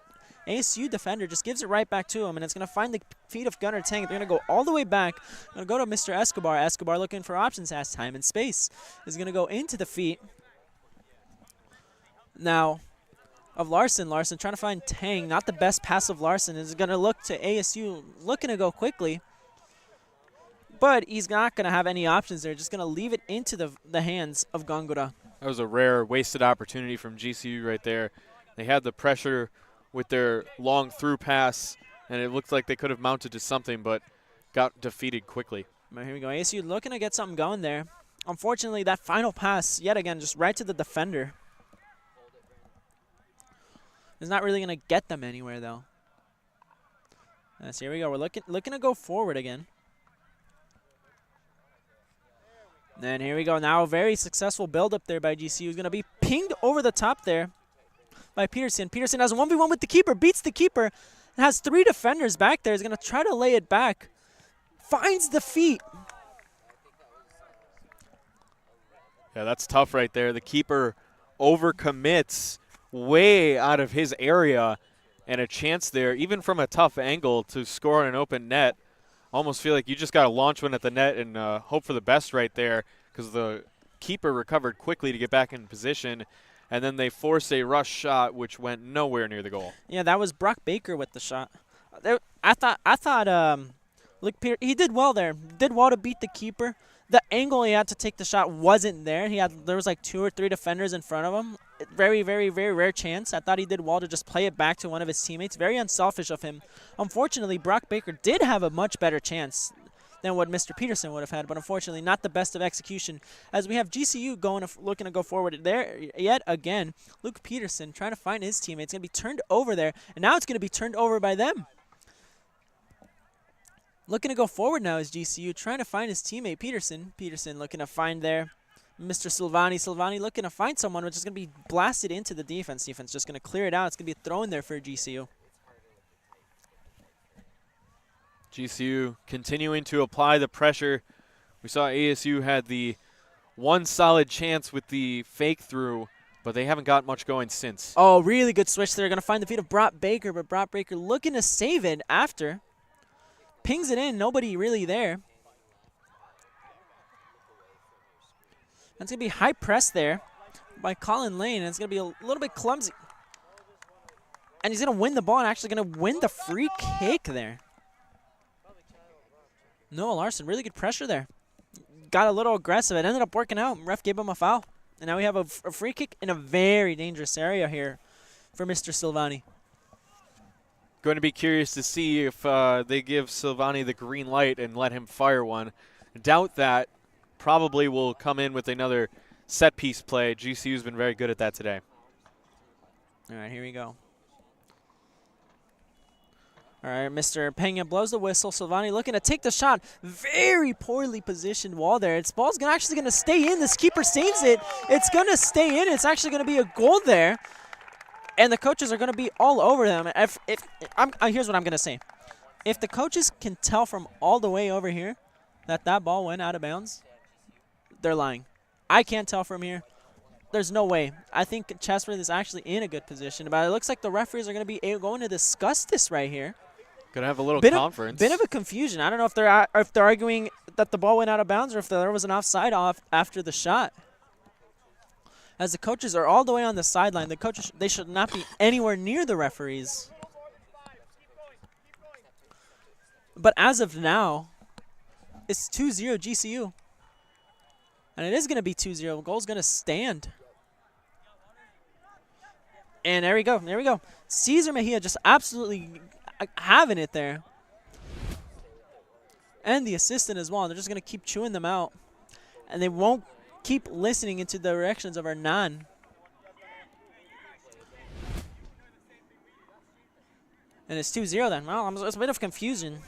[SPEAKER 2] ASU defender just gives it right back to him, and it's going to find the feet of Gunnar Tang. They're going to go all the way back. Going to go to Mr. Escobar. Escobar looking for options, has time and space. Is going to go into the feet. Now, of Larson. Larson trying to find Tang. Not the best pass of Larson. Is going to look to ASU, looking to go quickly. But he's not going to have any options there. Just going to leave it into the hands of Gongora.
[SPEAKER 3] That was a rare wasted opportunity from GCU right there. They had the pressure with their long through pass, and it looked like they could have mounted to something, but got defeated quickly.
[SPEAKER 2] But here we go. ASU looking to get something going there. Unfortunately, that final pass, yet again, just right to the defender. It's not really going to get them anywhere, though. So here we go. We're looking to go forward again. And here we go. Now a very successful build-up there by GCU. Is going to be pinged over the top there by Peterson. Peterson has a 1v1 with the keeper, beats the keeper, and has 3 defenders back there. He's going to try to lay it back. Finds the feet.
[SPEAKER 3] Yeah, that's tough right there. The keeper overcommits way out of his area, and a chance there, even from a tough angle, to score on an open net. Almost feel like you just got to launch one at the net and hope for the best right there, because the keeper recovered quickly to get back in position, and then they forced a rush shot which went nowhere near the goal.
[SPEAKER 2] Yeah, that was Brock Baker with the shot. I thought look, he did well there. Did well to beat the keeper. The angle he had to take the shot wasn't there. There was like 2 or 3 defenders in front of him. Very, very, very rare chance. I thought he did well to just play it back to one of his teammates. Very unselfish of him. Unfortunately, Brock Baker did have a much better chance than what Mr. Peterson would have had, but unfortunately not the best of execution, as we have GCU looking to go forward there yet again. Luke Peterson trying to find his teammate. It's going to be turned over there, and now it's going to be turned over by them. Looking to go forward now is GCU, trying to find his teammate, Peterson. Peterson looking to find there Mr. Silvani. Silvani looking to find someone, which is going to be blasted into the defense. Defense just going to clear it out. It's going to be a throw in there for GCU.
[SPEAKER 3] GCU continuing to apply the pressure. We saw ASU had the one solid chance with the fake through, but they haven't got much going since.
[SPEAKER 2] Oh, really good switch there. Going to find the feet of Brock Baker, but Brock Baker looking to save it after. Pings it in, nobody really there. That's going to be high press there by Colin Lane, and it's going to be a little bit clumsy. And he's going to win the ball and actually going to win the free kick there. Noah Larson, really good pressure there. Got a little aggressive. It ended up working out. Ref gave him a foul. And now we have a free kick in a very dangerous area here for Mr. Silvani.
[SPEAKER 3] Going to be curious to see if they give Silvani the green light and let him fire one. Doubt that. Probably will come in with another set-piece play. GCU's been very good at that today.
[SPEAKER 2] All right, here we go. All right, Mr. Pena blows the whistle. Silvani looking to take the shot. Very poorly positioned wall there. Its ball's actually going to stay in. This keeper saves it. It's going to stay in. It's actually going to be a goal there. And the coaches are going to be all over them. Here's what I'm going to say. If the coaches can tell from all the way over here that ball went out of bounds, they're lying. I can't tell from here. There's no way. I think Chesworth is actually in a good position, but it looks like the referees are going to be going to discuss this right here.
[SPEAKER 3] Going to have a little conference.
[SPEAKER 2] Bit of a confusion. I don't know if they're arguing that the ball went out of bounds or if there was an offside after the shot. As the coaches are all the way on the sideline, the coaches, they should not be anywhere near the referees. But as of now, it's 2-0 GCU. And it is going to be 2-0. Goal's going to stand. And there we go. There we go. Cesar Mejia just absolutely having it there. And the assistant as well. They're just going to keep chewing them out. And they won't keep listening into the directions of our non. And it's 2-0 then. Well, it's a bit of confusion.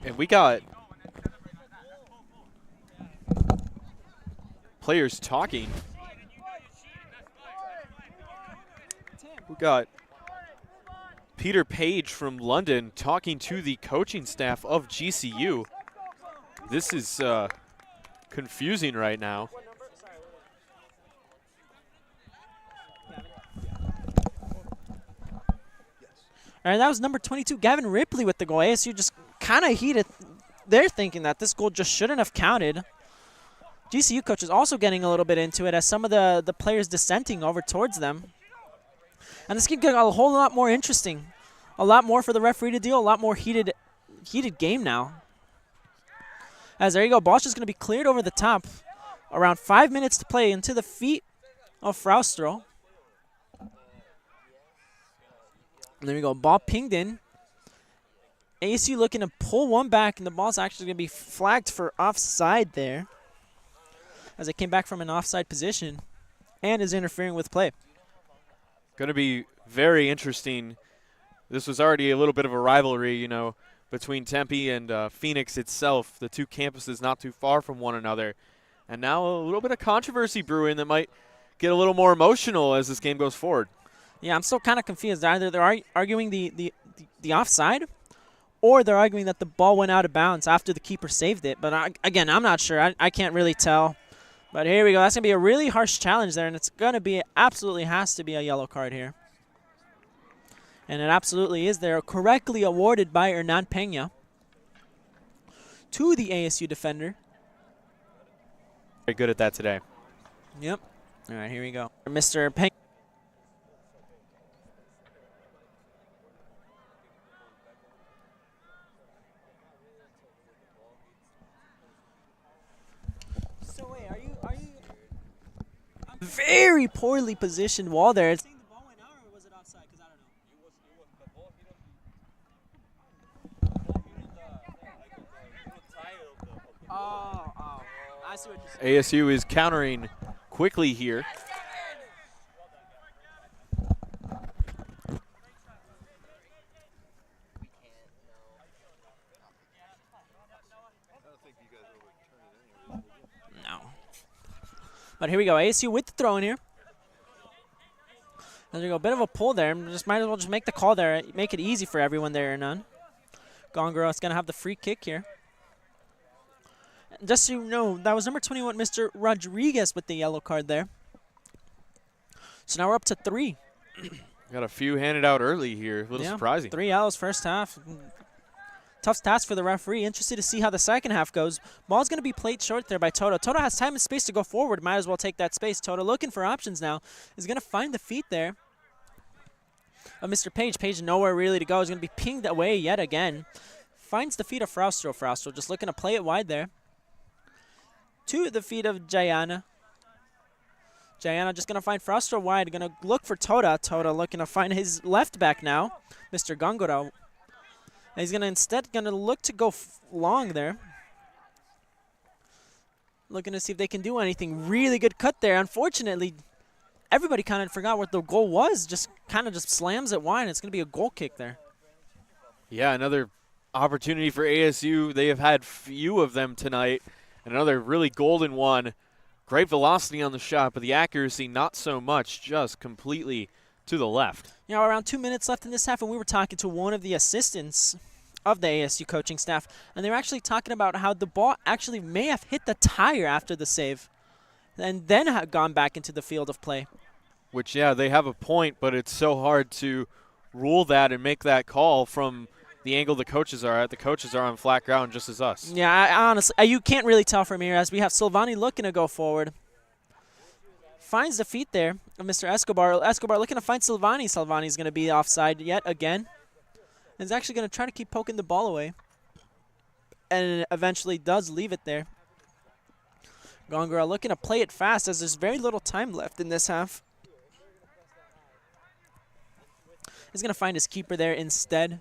[SPEAKER 3] And we got players talking. We got Peter Page from London talking to the coaching staff of GCU. This is confusing right now.
[SPEAKER 2] All right, that was number 22, Gavin Ripley with the goal. ASU just kind of heated. They're thinking that this goal just shouldn't have counted. GCU coach is also getting a little bit into it as some of the players dissenting over towards them. And this can get a whole lot more interesting. A lot more for the referee to deal, a lot more heated game now. As there you go, ball's just going to be cleared over the top. Around 5 minutes to play into the feet of Fraustro. And there we go, ball pinged in. ASU looking to pull one back, and the ball's actually going to be flagged for offside there. As it came back from an offside position and is interfering with play.
[SPEAKER 3] Going to be very interesting. This was already a little bit of a rivalry, you know, between Tempe and Phoenix itself, the two campuses not too far from one another. And now a little bit of controversy brewing that might get a little more emotional as this game goes forward. Yeah,
[SPEAKER 2] I'm still kind of confused. Either they're arguing the offside, or they're arguing that the ball went out of bounds after the keeper saved it. But again, I'm not sure. I can't really tell. But here we go. That's going to be a really harsh challenge there, and it's going to be absolutely has to be a yellow card here. And it absolutely is there. Correctly awarded by Hernan Pena to the ASU defender.
[SPEAKER 3] Very good at that today.
[SPEAKER 2] Yep. All right, here we go. Mr. Pena. Very poorly positioned wall there. It's the ball went out, or was it offside? Because I don't know. Oh, I see what you're saying.
[SPEAKER 3] ASU is countering quickly here.
[SPEAKER 2] But here we go, ASU with the throw in here. There we go, a bit of a pull there. Just might as well just make the call there, make it easy for everyone there, none. Gongoro is going to have the free kick here. Just so you know, that was number 21, Mr. Rodriguez with the yellow card there. So now we're up to 3.
[SPEAKER 3] Got a few handed out early here, a little surprising.
[SPEAKER 2] 3 yellows first half. Tough task for the referee. Interested to see how the second half goes. Ball's going to be played short there by Toto. Toto has time and space to go forward. Might as well take that space. Toto looking for options now. Is going to find the feet there. of Mr. Page. Page nowhere really to go. He's going to be pinged away yet again. Finds the feet of Fraustro. Fraustro just looking to play it wide there. To the feet of Jayana. Jayana just going to find Fraustro wide. Going to look for Toda. Toda looking to find his left back now, Mr. Gongora. And he's going to instead look to go long there. Looking to see if they can do anything. Really good cut there. Unfortunately, everybody kind of forgot what the goal was. Just slams it wide. It's going to be a goal kick there.
[SPEAKER 3] Yeah, another opportunity for ASU. They have had few of them tonight. And another really golden one. Great velocity on the shot, but the accuracy not so much, just completely to the left.
[SPEAKER 2] You know, around 2 minutes left in this half, and we were talking to one of the assistants of the ASU coaching staff, and they were actually talking about how the ball actually may have hit the tire after the save and then have gone back into the field of play.
[SPEAKER 3] Which, yeah, they have a point, but it's so hard to rule that and make that call from the angle the coaches are at. The coaches are on flat ground just as us.
[SPEAKER 2] Yeah, I honestly, you can't really tell from here as we have Silvani looking to go forward. Finds the feet there of Mr. Escobar. Escobar looking to find Silvani. Silvani's going to be offside yet again. And is actually going to try to keep poking the ball away. And eventually does leave it there. Gongora looking to play it fast as there's very little time left in this half. He's going to find his keeper there instead.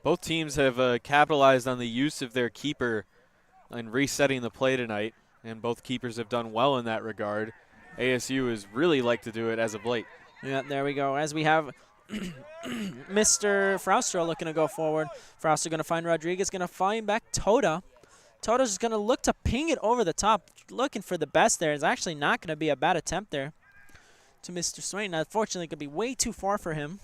[SPEAKER 3] Both teams have capitalized on the use of their keeper in resetting the play tonight, and both keepers have done well in that regard. ASU has really liked to do it as of late.
[SPEAKER 2] Yeah, there we go. As we have Mr. Fraustro looking to go forward. Fraustro going to find Rodriguez, going to find back Toda. Toda's just going to look to ping it over the top, looking for the best there. It's actually not going to be a bad attempt there to Mr. Swain. Unfortunately, it could be way too far for him.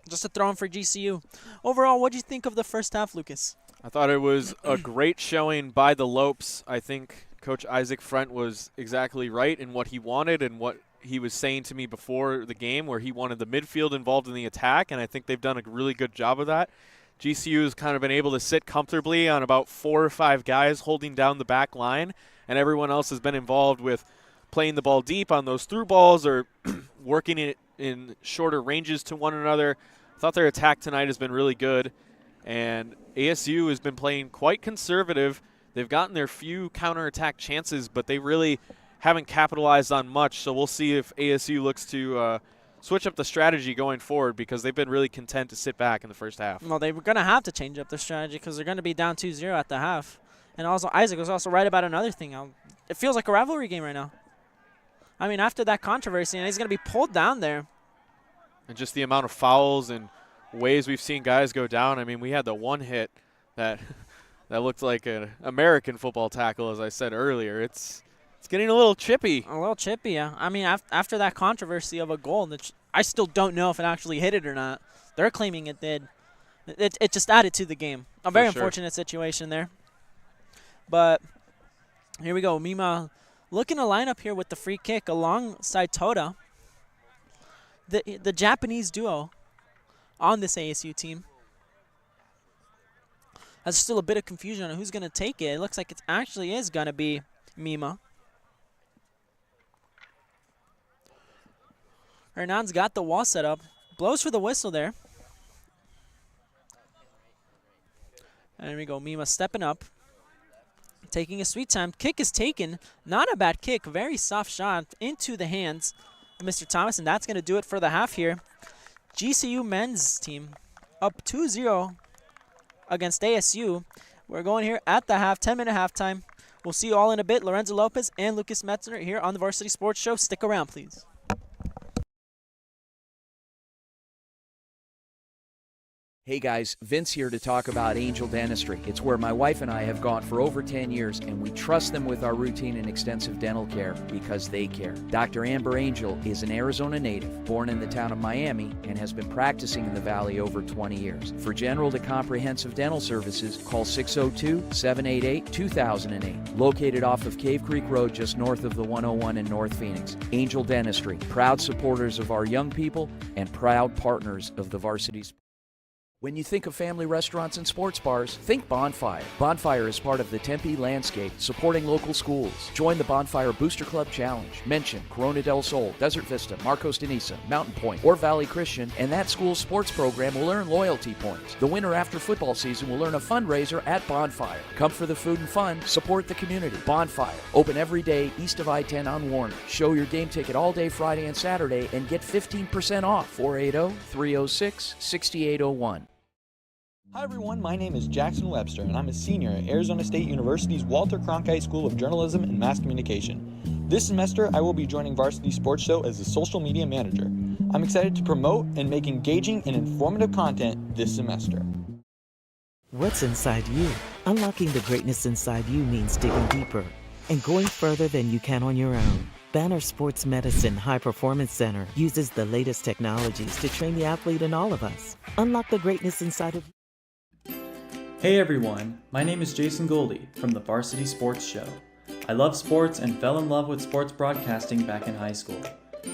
[SPEAKER 2] Just a throw in for GCU. Overall, what do you think of the first half, Lucas?
[SPEAKER 3] I thought it was a great showing by the Lopes. I think Coach Isaac Frent was exactly right in what he wanted and what he was saying to me before the game, where he wanted the midfield involved in the attack, and I think they've done a really good job of that. GCU has kind of been able to sit comfortably on about 4 or 5 guys holding down the back line, and everyone else has been involved with playing the ball deep on those through balls or working it in shorter ranges to one another. I thought their attack tonight has been really good, and ASU has been playing quite conservative. They've gotten their few counterattack chances, but they really haven't capitalized on much, so we'll see if ASU looks to switch up the strategy going forward, because they've been really content to sit back in the first half.
[SPEAKER 2] Well, they were going to have to change up their strategy because they're going to be down 2-0 at the half. And also, Isaac was also right about another thing. It feels like a rivalry game right now. I mean, after that controversy, and he's going to be pulled down there.
[SPEAKER 3] And just the amount of fouls and ways we've seen guys go down. I mean, we had the one hit that that looked like an American football tackle, as I said earlier. It's getting a little chippy.
[SPEAKER 2] A little chippy, yeah. I mean, after that controversy of a goal, I still don't know if it actually hit it or not. They're claiming it did. It just added to the game. A very unfortunate situation there. But here we go. Mima looking to line up here with the free kick alongside Toda. The Japanese duo on this ASU team. There's still a bit of confusion on who's going to take it. It looks like it actually is going to be Mima. Hernan's got the wall set up. Blows for the whistle there. And there we go. Mima stepping up. Taking a sweet time. Kick is taken. Not a bad kick. Very soft shot into the hands of Mr. Thomas. And that's going to do it for the half here. GCU men's team up 2-0 against ASU. We're going here at the half. 10-minute halftime. We'll see you all in a bit. Lorenzo Lopez and Lucas Metzner here on the Varsity Sports Show. Stick around, please.
[SPEAKER 6] Hey guys, Vince here to talk about Angel Dentistry. It's where my wife and I have gone for over 10 years, and we trust them with our routine and extensive dental care because they care. Dr. Amber Angel is an Arizona native, born in the town of Miami, and has been practicing in the Valley over 20 years. For general to comprehensive dental services, call 602-788-2008. Located off of Cave Creek Road just north of the 101 in North Phoenix. Angel Dentistry, proud supporters of our young people and proud partners of the Varsity Sports. When you think of family restaurants and sports bars, think Bonfire. Bonfire is part of the Tempe landscape, supporting local schools. Join the Bonfire Booster Club Challenge. Mention Corona del Sol, Desert Vista, Marcos de Niza, Mountain Point, or Valley Christian, and that school's sports program will earn loyalty points. The winner after football season will earn a fundraiser at Bonfire. Come for the food and fun, support the community. Bonfire, open every day east of I-10 on Warner. Show your game ticket all day Friday and Saturday and get 15% off. 480-306-6801.
[SPEAKER 7] Hi everyone, my name is Jackson Webster and I'm a senior at Arizona State University's Walter Cronkite School of Journalism and Mass Communication. This semester I will be joining Varsity Sports Show as a social media manager. I'm excited to promote and make engaging and informative content this semester.
[SPEAKER 8] What's inside you? Unlocking the greatness inside you means digging deeper and going further than you can on your own. Banner Sports Medicine High Performance Center uses the latest technologies to train the athlete in all of us. Unlock the greatness inside of you.
[SPEAKER 9] Hey everyone, my name is Jason Goldie from the Varsity Sports Show. I love sports and fell in love with sports broadcasting back in high school.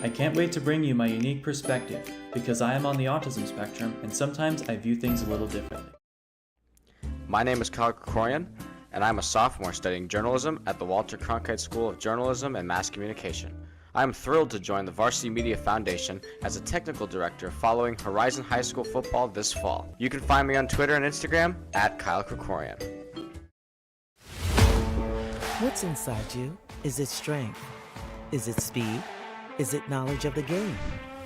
[SPEAKER 9] I can't wait to bring you my unique perspective because I am on the autism spectrum and sometimes I view things a little differently.
[SPEAKER 1] My name is Kyle Krikorian, and I'm a sophomore studying journalism at the Walter Cronkite School of Journalism and Mass Communication. I am thrilled to join the Varsity Media Foundation as a technical director following Horizon High School football this fall. You can find me on Twitter and Instagram at Kyle Krikorian.
[SPEAKER 8] What's inside you? Is it strength? Is it speed? Is it knowledge of the game?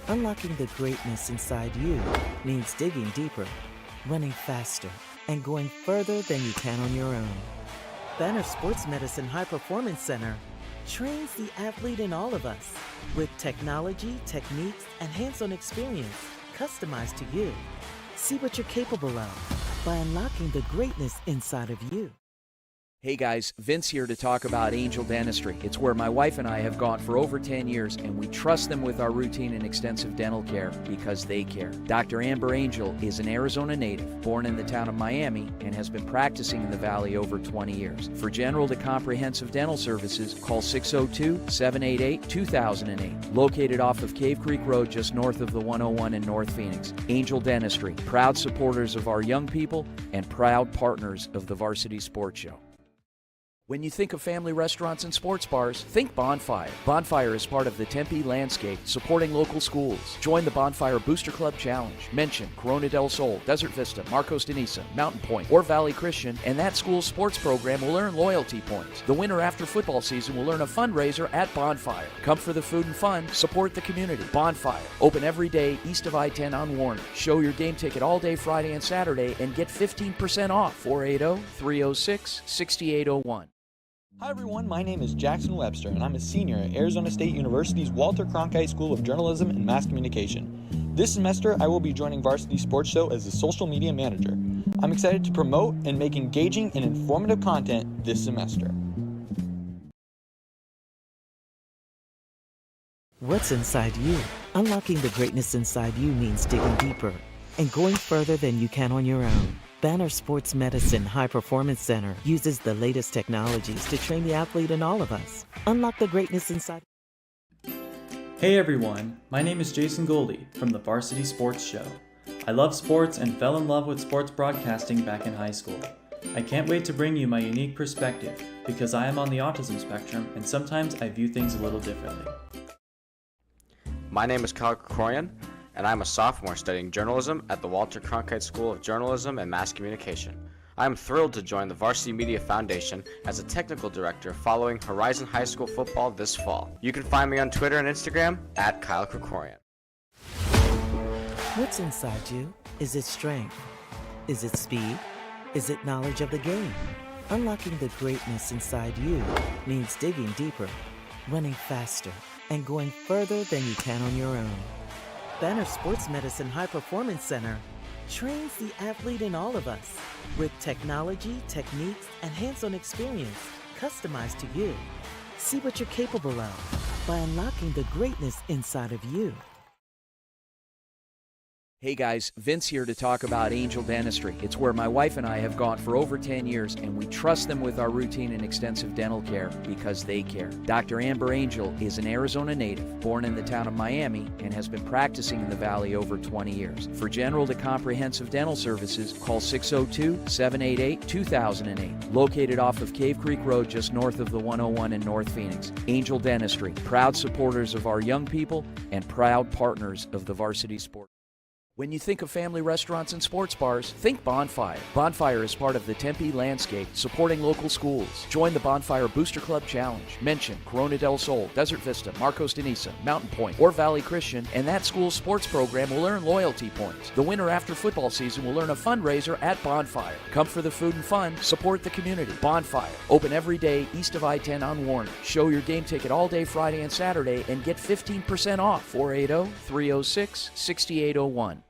[SPEAKER 8] Unlocking the greatness inside you means digging deeper, running faster, and going further than you can on your own. Banner Sports Medicine High Performance Center trains the athlete in all of us with technology, techniques, and hands-on experience customized to you. See what you're capable of by unlocking the greatness inside of you.
[SPEAKER 6] Hey guys, Vince here to talk about Angel Dentistry. It's where my wife and I have gone for over 10 years, and we trust them with our routine and extensive dental care because they care. Dr. Amber Angel is an Arizona native, born in the town of Miami, and has been practicing in the Valley over 20 years. For general to comprehensive dental services, call 602-788-2008. Located off of Cave Creek Road just north of the 101 in North Phoenix. Angel Dentistry, proud supporters of our young people and proud partners of the Varsity Sports Show. When you think of family restaurants and sports bars, think Bonfire. Bonfire is part of the Tempe landscape, supporting local schools. Join the Bonfire Booster Club Challenge. Mention Corona del Sol, Desert Vista, Marcos de Niza, Mountain Point, or Valley Christian, and that school's sports program will earn loyalty points. The winner after football season will earn a fundraiser at Bonfire. Come for the food and fun, support the community. Bonfire, open every day east of I-10 on Warner. Show your game ticket all day Friday and Saturday and get 15% off. 480-306-6801.
[SPEAKER 7] Hi everyone, my name is Jackson Webster and I'm a senior at Arizona State University's Walter Cronkite School of Journalism and Mass Communication. This semester I will be joining Varsity Sports Show as a social media manager. I'm excited to promote and make engaging and informative content this semester.
[SPEAKER 8] What's inside you? Unlocking the greatness inside you means digging deeper and going further than you can on your own. Banner Sports Medicine High Performance Center uses the latest technologies to train the athlete in all of us. Unlock the greatness inside.
[SPEAKER 9] Hey everyone, my name is Jason Goldie from the Varsity Sports Show. I love sports and fell in love with sports broadcasting back in high school. I can't wait to bring you my unique perspective because I am on the autism spectrum and sometimes I view things a little differently.
[SPEAKER 1] My name is Kyle Krikorian, and I'm a sophomore studying journalism at the Walter Cronkite School of Journalism and Mass Communication. I am thrilled to join the Varsity Media Foundation as a technical director following Horizon High School football this fall. You can find me on Twitter and Instagram at Kyle Krikorian.
[SPEAKER 8] What's inside you? Is it strength? Is it speed? Is it knowledge of the game? Unlocking the greatness inside you means digging deeper, running faster, and going further than you can on your own. Banner Sports Medicine High Performance Center trains the athlete in all of us with technology, techniques, and hands-on experience customized to you. See what you're capable of by unlocking the greatness inside of you.
[SPEAKER 6] Hey guys, Vince here to talk about Angel Dentistry. It's where my wife and I have gone for over 10 years, and we trust them with our routine and extensive dental care because they care. Dr. Amber Angel is an Arizona native, born in the town of Miami, and has been practicing in the Valley over 20 years. For general to comprehensive dental services, call 602-788-2008. Located off of Cave Creek Road just north of the 101 in North Phoenix. Angel Dentistry, proud supporters of our young people and proud partners of the varsity sport. When you think of family restaurants and sports bars, think Bonfire. Bonfire is part of the Tempe landscape, supporting local schools. Join the Bonfire Booster Club Challenge. Mention Corona del Sol, Desert Vista, Marcos de Niza, Mountain Point, or Valley Christian, and that school's sports program will earn loyalty points. The winner after football season will earn a fundraiser at Bonfire. Come for the food and fun, support the community. Bonfire, open every day east of I-10 on Warner. Show your game ticket all day Friday and Saturday and get 15% off. 480-306-6801.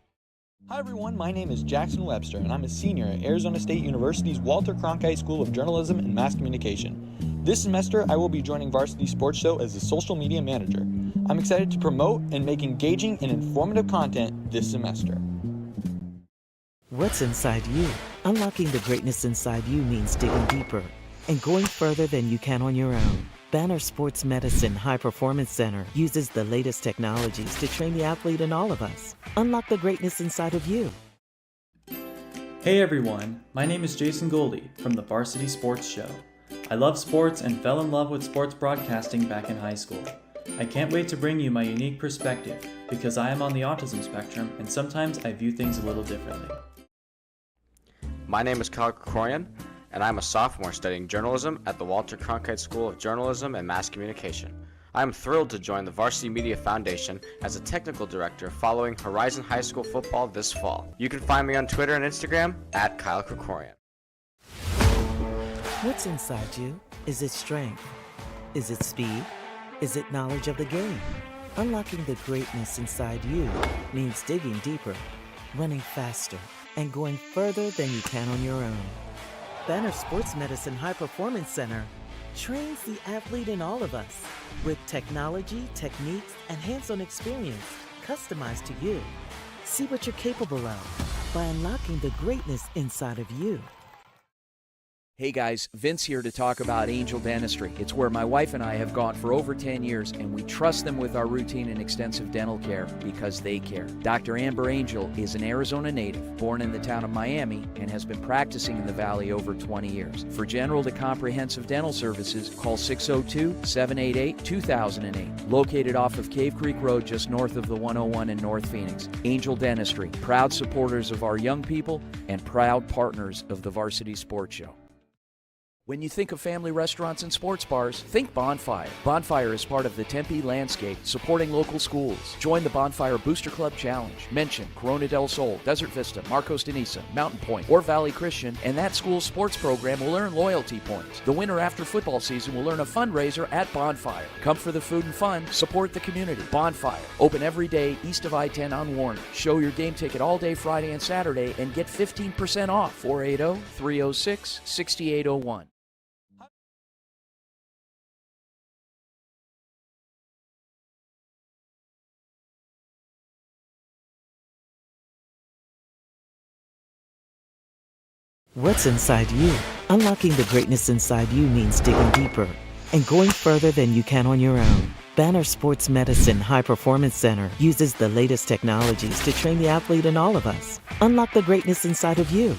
[SPEAKER 7] Hi everyone, my name is Jackson Webster and I'm a senior at Arizona State University's Walter Cronkite School of Journalism and Mass Communication. This semester, I will be joining Varsity Sports Show as the social media manager. I'm excited to promote and make engaging and informative content this semester.
[SPEAKER 8] What's inside you? Unlocking the greatness inside you means digging deeper and going further than you can on your own. Banner Sports Medicine High Performance Center uses the latest technologies to train the athlete in all of us. Unlock the greatness inside of you.
[SPEAKER 9] Hey everyone, my name is Jason Goldie from the Varsity Sports Show. I love sports and fell in love with sports broadcasting back in high school. I can't wait to bring you my unique perspective because I am on the autism spectrum and sometimes I view things a little differently.
[SPEAKER 1] My name is Kyle Krikorian, and I'm a sophomore studying journalism at the Walter Cronkite School of Journalism and Mass Communication. I am thrilled to join the Varsity Media Foundation as a technical director following Horizon High School football this fall. You can find me on Twitter and Instagram at Kyle Krikorian.
[SPEAKER 8] What's inside you? Is it strength? Is it speed? Is it knowledge of the game? Unlocking the greatness inside you means digging deeper, running faster, and going further than you can on your own. Banner Sports Medicine High Performance Center trains the athlete in all of us with technology, techniques, and hands-on experience customized to you. See what you're capable of by unlocking the greatness inside of you.
[SPEAKER 6] Hey guys, Vince here to talk about Angel Dentistry. It's where my wife and I have gone for over 10 years, and we trust them with our routine and extensive dental care because they care. Dr. Amber Angel is an Arizona native, born in the town of Miami, and has been practicing in the Valley over 20 years. For general to comprehensive dental services, call 602-788-2008. Located off of Cave Creek Road just north of the 101 in North Phoenix. Angel Dentistry, proud supporters of our young people and proud partners of the Varsity Sports Show. When you think of family restaurants and sports bars, think Bonfire. Bonfire is part of the Tempe landscape, supporting local schools. Join the Bonfire Booster Club Challenge. Mention Corona del Sol, Desert Vista, Marcos de Niza, Mountain Point, or Valley Christian, and that school's sports program will earn loyalty points. The winner after football season will earn a fundraiser at Bonfire. Come for the food and fun, support the community. Bonfire, open every day east of I-10 on Warner. Show your game ticket all day Friday and Saturday and get 15% off. 480-306-6801.
[SPEAKER 8] What's inside you? Unlocking the greatness inside you means digging deeper and going further than you can on your own. Banner Sports Medicine High Performance Center uses the latest technologies to train the athlete in all of us. Unlock the greatness inside of you.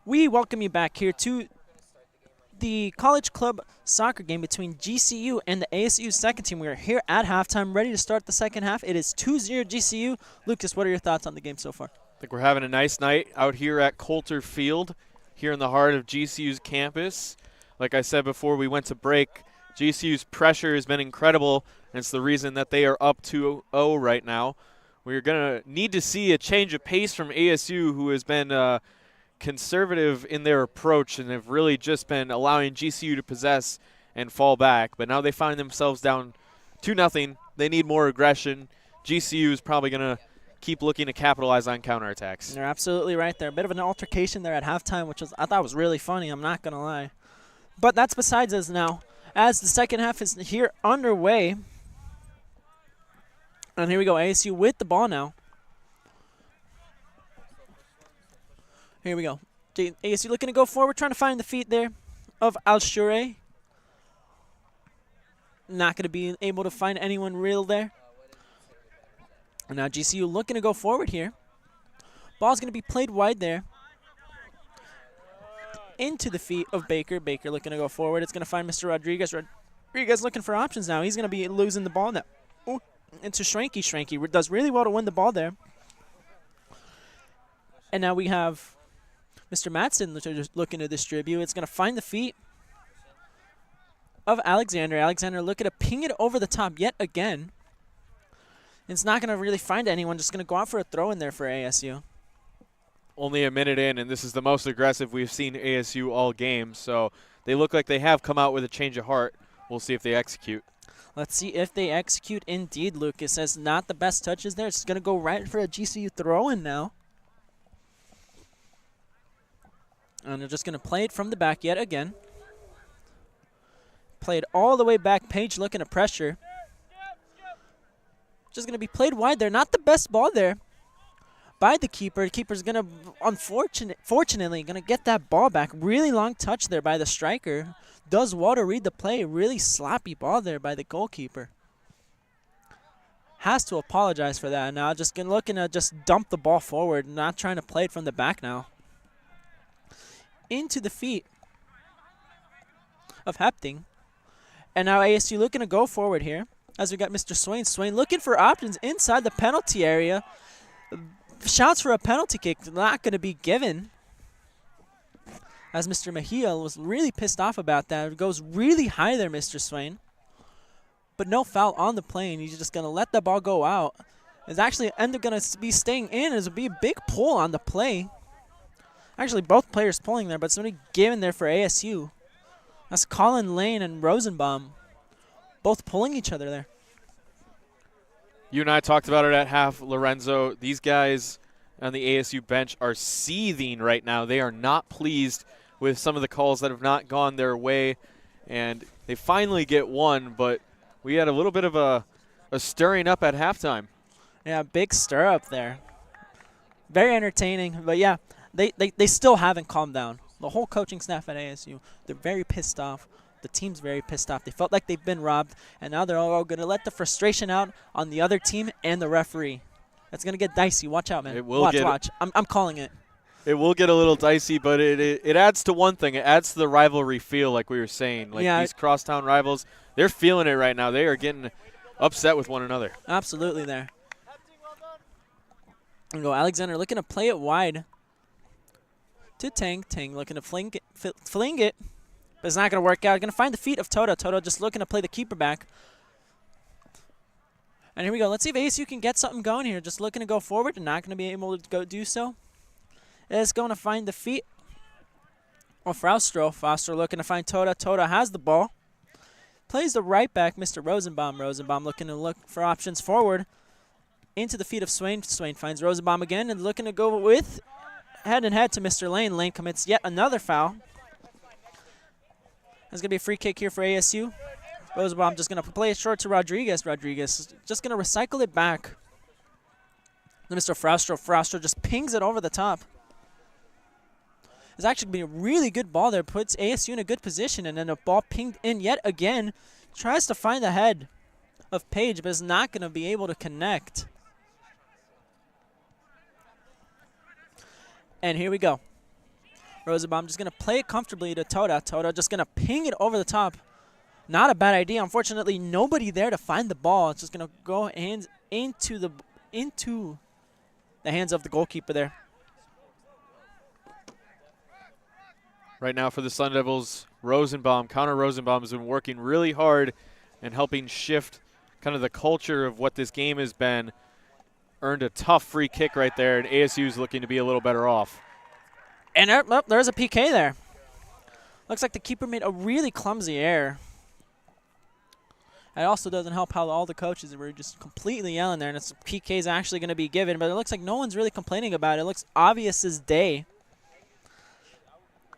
[SPEAKER 2] We welcome you back here to the College Club soccer game between GCU and the ASU second team. We are here at halftime, ready to start the second half. It is 2-0 GCU. Lucas, what are your thoughts on the game so far?
[SPEAKER 3] I think we're having a nice night out here at Coulter Field, here in the heart of GCU's campus. Like I said before we went to break, GCU's pressure has been incredible, and it's the reason that they are up 2-0 right now. We're going to need to see a change of pace from ASU, who has been conservative in their approach and have really just been allowing GCU to possess and fall back. But now they find themselves down 2-0. They need more aggression. GCU is probably going to keep looking to capitalize on counterattacks.
[SPEAKER 2] They're absolutely right there. A bit of an altercation there at halftime, which I thought was really funny. I'm not going to lie. But that's besides us now. As the second half is here underway. And here we go. ASU with the ball now. Here we go. ASU looking to go forward, trying to find the feet there of Al-Shure. Not going to be able to find anyone real there. And now GCU looking to go forward here. Ball's going to be played wide there. Into the feet of Baker. Baker looking to go forward. It's going to find Mr. Rodriguez. Rodriguez looking for options now. He's going to be losing the ball now. Ooh, into Schranky. Schranky does really well to win the ball there. And now we have Mr. Matson looking to distribute. It's going to find the feet of Alexander. Alexander looking to ping it over the top yet again. It's not going to really find anyone. Just going to go out for a throw in there for ASU.
[SPEAKER 3] Only a minute in, and this is the most aggressive we've seen ASU all game. So they look like they have come out with a change of heart. We'll see if they execute.
[SPEAKER 2] Let's see if they execute indeed, Lucas. Says not the best touches there. It's going to go right for a GCU throw-in now. And they're just going to play it from the back yet again. Played all the way back. Page looking to pressure. Just going to be played wide there. Not the best ball there by the keeper. The keeper's going to, fortunately, going to get that ball back. Really long touch there by the striker. Does well to read the play. Really sloppy ball there by the goalkeeper. Has to apologize for that. Now just looking to just dump the ball forward. Not trying to play it from the back now. Into the feet of Hepting. And now ASU looking to go forward here. As we got Mr. Swain. Swain looking for options inside the penalty area. Shouts for a penalty kick. Not going to be given. As Mr. Mejia was really pissed off about that. It goes really high there, Mr. Swain. But no foul on the play. And he's just going to let the ball go out. It's actually end up going to be staying in. It's going to be a big pull on the play. Actually, both players pulling there, but somebody given there for ASU. That's Colin Lane and Rosenbaum. Both pulling each other there.
[SPEAKER 3] You and I talked about it at half, Lorenzo. These guys on the ASU bench are seething right now. They are not pleased with some of the calls that have not gone their way. And they finally get one, but we had a little bit of a stirring up at halftime.
[SPEAKER 2] Yeah, big stir up there. Very entertaining, but yeah. They still haven't calmed down. The whole coaching staff at ASU, they're very pissed off. The team's very pissed off. They felt like they've been robbed, and now they're all going to let the frustration out on the other team and the referee. That's going to get dicey. Watch out, man.
[SPEAKER 3] It will
[SPEAKER 2] watch. I'm calling it.
[SPEAKER 3] It will get a little dicey, but it adds to one thing. It adds to the rivalry feel, like we were saying. Like these crosstown rivals, they're feeling it right now. They are getting upset with one another.
[SPEAKER 2] Absolutely there. And go Alexander looking to play it wide to Tang. Tang looking to fling it. But it's not going to work out. Going to find the feet of Toto. Toto just looking to play the keeper back. And here we go. Let's see if ASU can get something going here. Just looking to go forward and not going to be able to go do so. It's going to find the feet of Fraustro. Fraustro looking to find Toto. Toto has the ball. Plays the right back, Mr. Rosenbaum. Rosenbaum looking to look for options forward. Into the feet of Swain. Swain finds Rosenbaum again and looking to go with head-and-head to Mr. Lane. Lane commits yet another foul. There's going to be a free kick here for ASU. Rosenbaum just going to play it short to Rodriguez. Rodriguez just going to recycle it back to Mr. Fraustro. Fraustro just pings it over the top. It's actually been a really good ball there. Puts ASU in a good position, and then a ball pinged in yet again. Tries to find the head of Page, but is not going to be able to connect. And here we go. Rosenbaum just going to play it comfortably to Toda. Toda just going to ping it over the top. Not a bad idea. Unfortunately, nobody there to find the ball. It's just going to go into the hands of the goalkeeper there.
[SPEAKER 3] Right now for the Sun Devils, Connor Rosenbaum has been working really hard and helping shift kind of the culture of what this game has been. Earned a tough free kick right there, and ASU is looking to be a little better off.
[SPEAKER 2] And there's a PK there. Looks like the keeper made a really clumsy error. It also doesn't help how all the coaches were just completely yelling there, and it's PK is actually going to be given, but it looks like no one's really complaining about it. It looks obvious as day.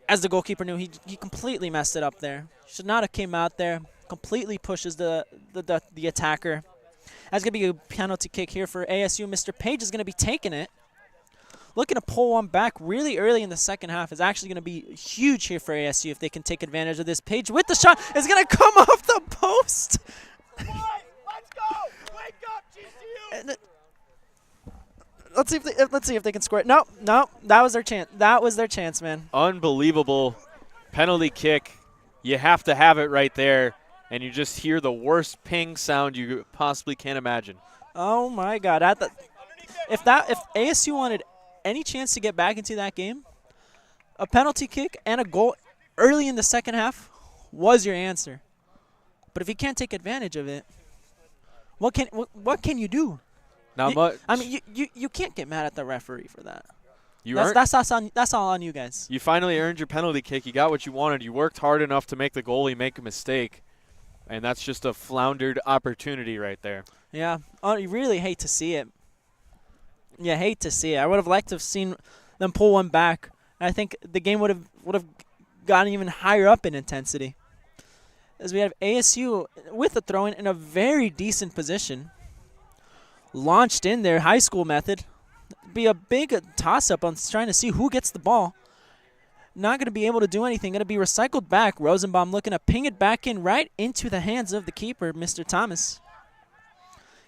[SPEAKER 2] As the goalkeeper knew, he completely messed it up there. Should not have came out there. Completely pushes the attacker. That's going to be a penalty kick here for ASU. Mr. Page is going to be taking it. Looking to pull one back really early in the second half is actually going to be huge here for ASU if they can take advantage of this. Page with the shot is going to come off the post.
[SPEAKER 10] Let's go! Wake up, GCU!
[SPEAKER 2] Let's see if they can score it. No, that was their chance. That was their chance, man.
[SPEAKER 3] Unbelievable penalty kick. You have to have it right there, and you just hear the worst ping sound you possibly can imagine.
[SPEAKER 2] Oh my God! If ASU wanted any chance to get back into that game, a penalty kick and a goal early in the second half was your answer. But if you can't take advantage of it, what can you do?
[SPEAKER 3] Not much.
[SPEAKER 2] I mean, you can't get mad at the referee for that. That's all on you guys.
[SPEAKER 3] You finally earned your penalty kick. You got what you wanted. You worked hard enough to make the goalie make a mistake, and that's just a floundered opportunity right there.
[SPEAKER 2] Yeah. Oh, you really hate to see it. Yeah, hate to see it. I would have liked to have seen them pull one back. I think the game would have gotten even higher up in intensity. As we have ASU with a throw-in in a very decent position. Launched in their high school method. Be a big toss-up on trying to see who gets the ball. Not going to be able to do anything. Going to be recycled back. Rosenbaum looking to ping it back in right into the hands of the keeper, Mr. Thomas.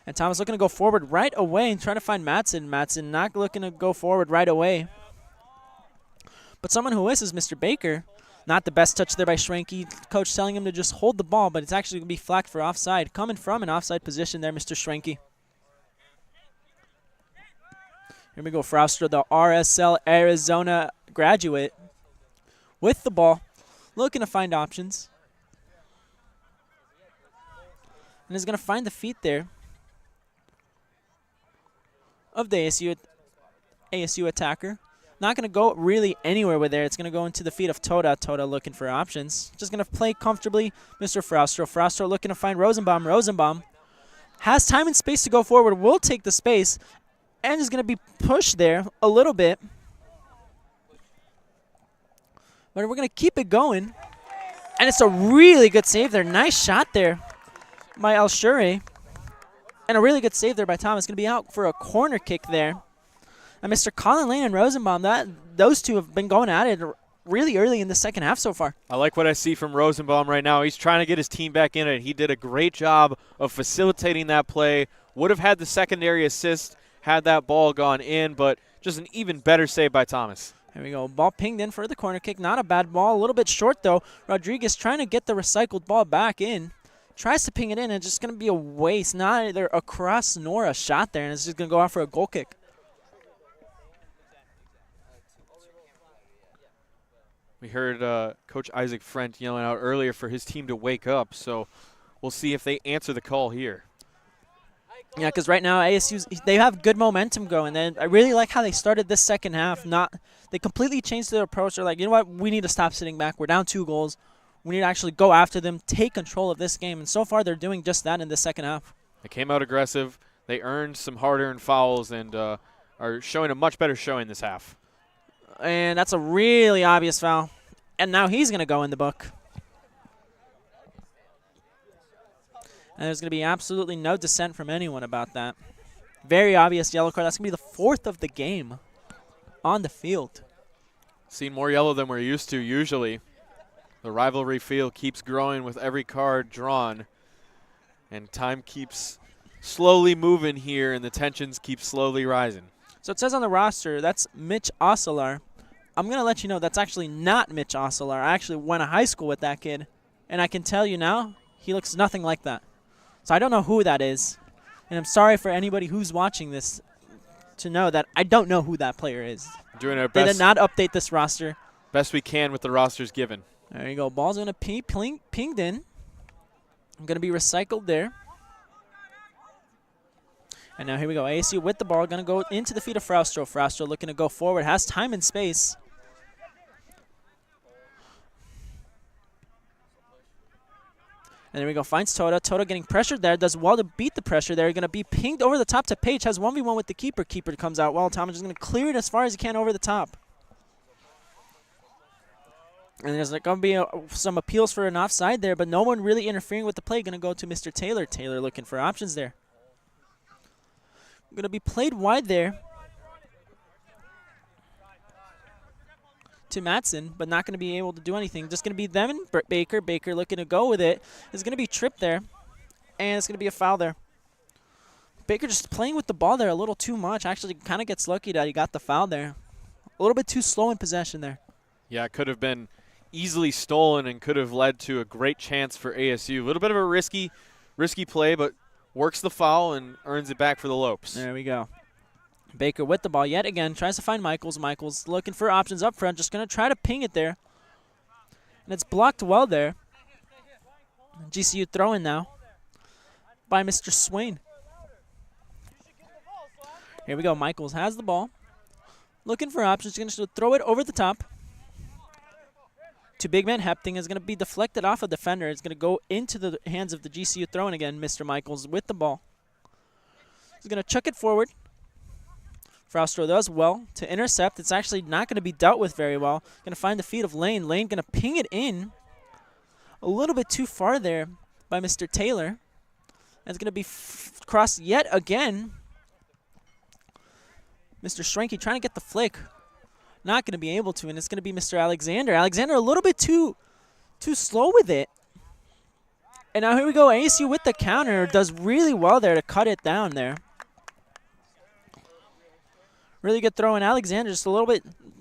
[SPEAKER 2] And Thomas looking to go forward right away and trying to find Madsen. Madsen not looking to go forward right away. But someone who is Mr. Baker. Not the best touch there by Schwenke. Coach telling him to just hold the ball, but it's actually going to be flagged for offside. Coming from an offside position there, Mr. Schwenke. Here we go, Frauster, the RSL Arizona graduate. With the ball, looking to find options. And is going to find the feet there of the ASU attacker. Not going to go really anywhere with there. It's going to go into the feet of Toda. Toda looking for options. Just going to play comfortably. Mr. Frostro. Frostro looking to find Rosenbaum. Rosenbaum has time and space to go forward. Will take the space. And is going to be pushed there a little bit. But we're going to keep it going. And it's a really good save there. Nice shot there by Alshure. And a really good save there by Thomas. Going to be out for a corner kick there. And Mr. Colin Lane and Rosenbaum, those two have been going at it really early in the second half so far.
[SPEAKER 3] I like what I see from Rosenbaum right now. He's trying to get his team back in it. He did a great job of facilitating that play. Would have had the secondary assist had that ball gone in, but just an even better save by Thomas.
[SPEAKER 2] There we go. Ball pinged in for the corner kick. Not a bad ball. A little bit short, though. Rodriguez trying to get the recycled ball back in. Tries to ping it in, and it's just going to be a waste. Not either a cross nor a shot there, and it's just going to go out for a goal kick.
[SPEAKER 3] We heard Coach Isaac Frent yelling out earlier for his team to wake up, so we'll see if they answer the call here.
[SPEAKER 2] Yeah, because right now they have good momentum going. And I really like how they started this second half. They completely changed their approach. They're like, you know what, we need to stop sitting back. We're down 2 goals. We need to actually go after them, take control of this game. And so far they're doing just that in the second half.
[SPEAKER 3] They came out aggressive. They earned some hard-earned fouls and are showing a much better showing this half.
[SPEAKER 2] And that's a really obvious foul. And now he's going to go in the book. And there's going to be absolutely no dissent from anyone about that. Very obvious yellow card. That's going to be the 4th of the game on the field.
[SPEAKER 3] Seen more yellow than we're used to usually. The rivalry feel keeps growing with every card drawn. And time keeps slowly moving here, and the tensions keep slowly rising.
[SPEAKER 2] So it says on the roster, that's Mitch Oselar. I'm going to let you know that's actually not Mitch Oselar. I actually went to high school with that kid, and I can tell you now, he looks nothing like that. So I don't know who that is, and I'm sorry for anybody who's watching this to know that I don't know who that player is.
[SPEAKER 3] Doing our
[SPEAKER 2] They
[SPEAKER 3] best.
[SPEAKER 2] did not update this roster.
[SPEAKER 3] Best we can with the rosters given.
[SPEAKER 2] There you go. Ball's going to pinged in. Going to be recycled there. And now here we go. ASU with the ball. Going to go into the feet of Fraustro. Fraustro looking to go forward. Has time and space. And there we go. Finds Toto. Toto getting pressured there. Does well to beat the pressure there. Going to be pinged over the top to Page. Has 1v1 with the keeper. Keeper comes out well. Thomas is going to clear it as far as he can over the top. And there's going to be some appeals for an offside there, but no one really interfering with the play. Going to go to Mr. Taylor. Taylor looking for options there. Going to be played wide there to Matson, but not going to be able to do anything. Just going to be them and Baker. Baker looking to go with it. It's going to be tripped there, and it's going to be a foul there. Baker just playing with the ball there a little too much. Actually kind of gets lucky that he got the foul there. A little bit too slow in possession there.
[SPEAKER 3] Yeah, it could have been easily stolen and could have led to a great chance for ASU. A little bit of a risky play, but works the foul and earns it back for the Lopes.
[SPEAKER 2] There we go. Baker with the ball yet again. Tries to find Michaels. Michaels looking for options up front. Just going to try to ping it there. And it's blocked well there. GCU throwing now by Mr. Swain. Here we go. Michaels has the ball. Looking for options. Going to throw it over the top. To big man Hepting is going to be deflected off a defender. It's going to go into the hands of the GCU throwing again. Mr. Michaels with the ball. He's going to chuck it forward. Fraustro does well to intercept. It's actually not going to be dealt with very well. Going to find the feet of Lane. Lane going to ping it in a little bit too far there by Mr. Taylor. And it's going to be crossed yet again. Mr. Schrenke trying to get the flick. Not going to be able to, and it's going to be Mr. Alexander. Alexander a little bit too slow with it. And now here we go. ASU with the counter. Does really well there to cut it down there. Really good throw, and Alexander just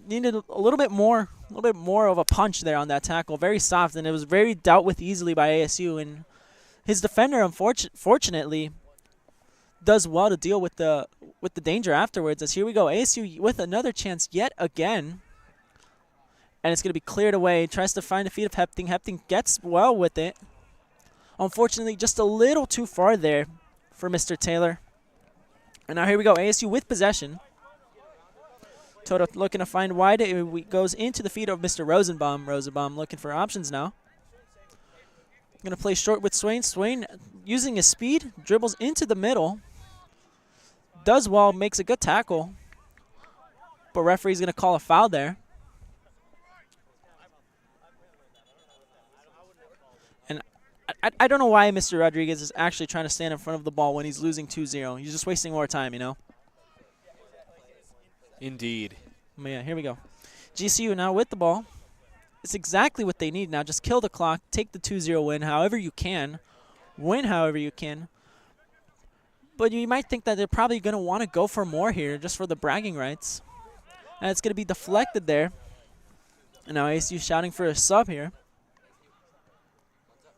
[SPEAKER 2] needed a little bit more of a punch there on that tackle. Very soft, and it was very dealt with easily by ASU. And his defender, unfortunately, does well to deal with the danger afterwards. As here we go, ASU with another chance yet again, and it's going to be cleared away. Tries to find the feet of Hepting. Hepting gets well with it. Unfortunately, just a little too far there for Mr. Taylor. And now here we go, ASU with possession. Toto looking to find wide. It goes into the feet of Mr. Rosenbaum. Rosenbaum looking for options now. Going to play short with Swain. Swain using his speed, dribbles into the middle. Does well, makes a good tackle. But referee's going to call a foul there. And I don't know why Mr. Rodriguez is actually trying to stand in front of the ball when he's losing 2-0. He's just wasting more time, you know?
[SPEAKER 3] Indeed.
[SPEAKER 2] But yeah, here we go. GCU now with the ball. It's exactly what they need now. Just kill the clock, take the 2-0 win however you can. Win however you can. But you might think that they're probably going to want to go for more here just for the bragging rights. And it's going to be deflected there. And now ASU shouting for a sub here.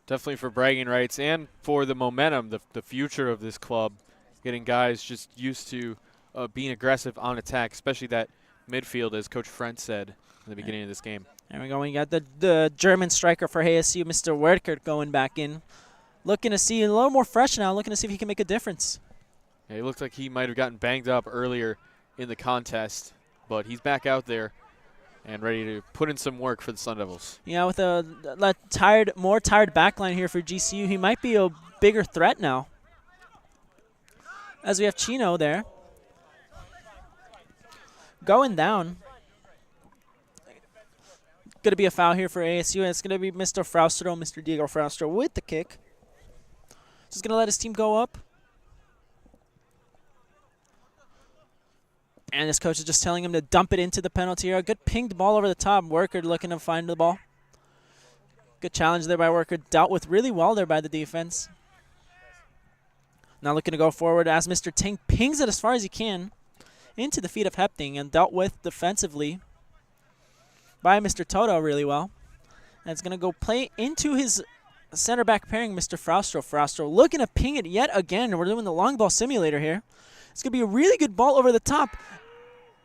[SPEAKER 3] Definitely for bragging rights and for the momentum, the future of this club. Getting guys just used to being aggressive on attack, especially that midfield, as Coach Frent said in the beginning of this game.
[SPEAKER 2] There we go. We got the German striker for ASU, Mr. Werkert, going back in. Looking to see a little more fresh now, looking to see if he can make a difference.
[SPEAKER 3] Yeah, he looked like he might have gotten banged up earlier in the contest, but he's back out there and ready to put in some work for the Sun Devils.
[SPEAKER 2] Yeah, with a more tired backline here for GCU, he might be a bigger threat now. As we have Chino there. Going down. Going to be a foul here for ASU, and it's going to be Mr. Fraustro, Mr. Diego Fraustro with the kick. Just going to let his team go up. And his coach is just telling him to dump it into the penalty area. Good pinged ball over the top. Worker looking to find the ball. Good challenge there by Worker. Dealt with really well there by the defense. Now looking to go forward as Mr. Ting pings it as far as he can into the feet of Hepting and dealt with defensively by Mr. Toto really well. And it's going to go play into his center back pairing, Mr. Fraustro. Fraustro looking to ping it yet again. We're doing the long ball simulator here. It's going to be a really good ball over the top.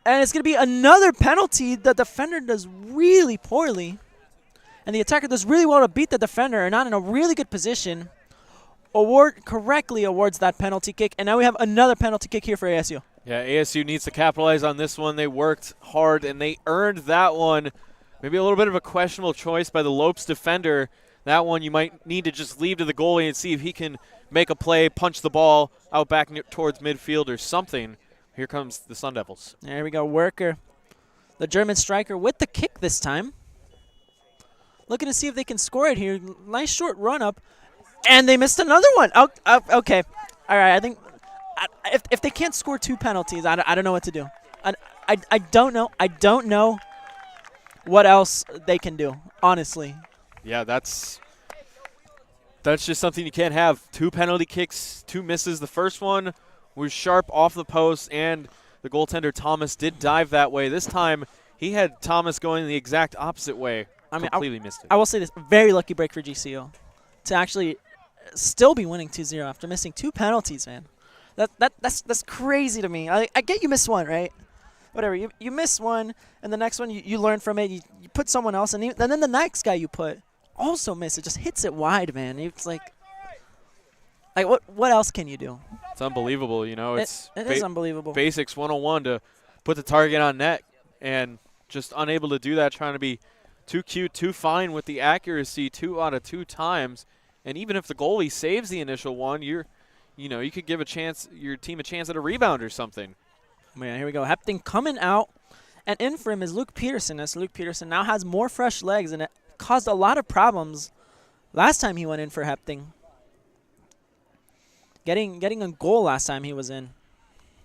[SPEAKER 2] And it's going to be another penalty. The defender does really poorly. And the attacker does really well to beat the defender and not in a really good position. Correctly awards that penalty kick. And now we have another penalty kick here for ASU.
[SPEAKER 3] Yeah, ASU needs to capitalize on this one. They worked hard, and they earned that one. Maybe a little bit of a questionable choice by the Lopes defender. That one you might need to just leave to the goalie and see if he can make a play, punch the ball out back towards midfield or something. Here comes the Sun Devils.
[SPEAKER 2] There we go, Worker, the German striker with the kick this time. Looking to see if they can score it here. Nice short run up, and they missed another one. Oh, okay. All right, I think if they can't score 2 penalties, I don't know what to do. I don't know. I don't know what else they can do, honestly.
[SPEAKER 3] Yeah, that's just something you can't have. 2 penalty kicks, 2 misses. The first one was sharp off the post, and the goaltender Thomas did dive that way. This time, he had Thomas going the exact opposite way. Completely missed it.
[SPEAKER 2] I will say this, very lucky break for GCU to actually still be winning 2-0 after missing 2 penalties, man. That's crazy to me. I get you miss one, right? Whatever, you miss one, and the next one you learn from it. You put someone else, and then the next guy you put also miss it. Just hits it wide, man. It's like what else can you do?
[SPEAKER 3] It's unbelievable, you know.
[SPEAKER 2] It is unbelievable.
[SPEAKER 3] Basics 101 to put the target on net, and just unable to do that, trying to be too cute, too fine with the accuracy 2 out of 2 times. And even if the goalie saves the initial one, you could give your team a chance at a rebound or something.
[SPEAKER 2] Man, here we go. Hepting coming out, and in for him is Luke Peterson. As Luke Peterson now has more fresh legs, and it caused a lot of problems last time he went in for Hepting. Getting a goal last time he was in.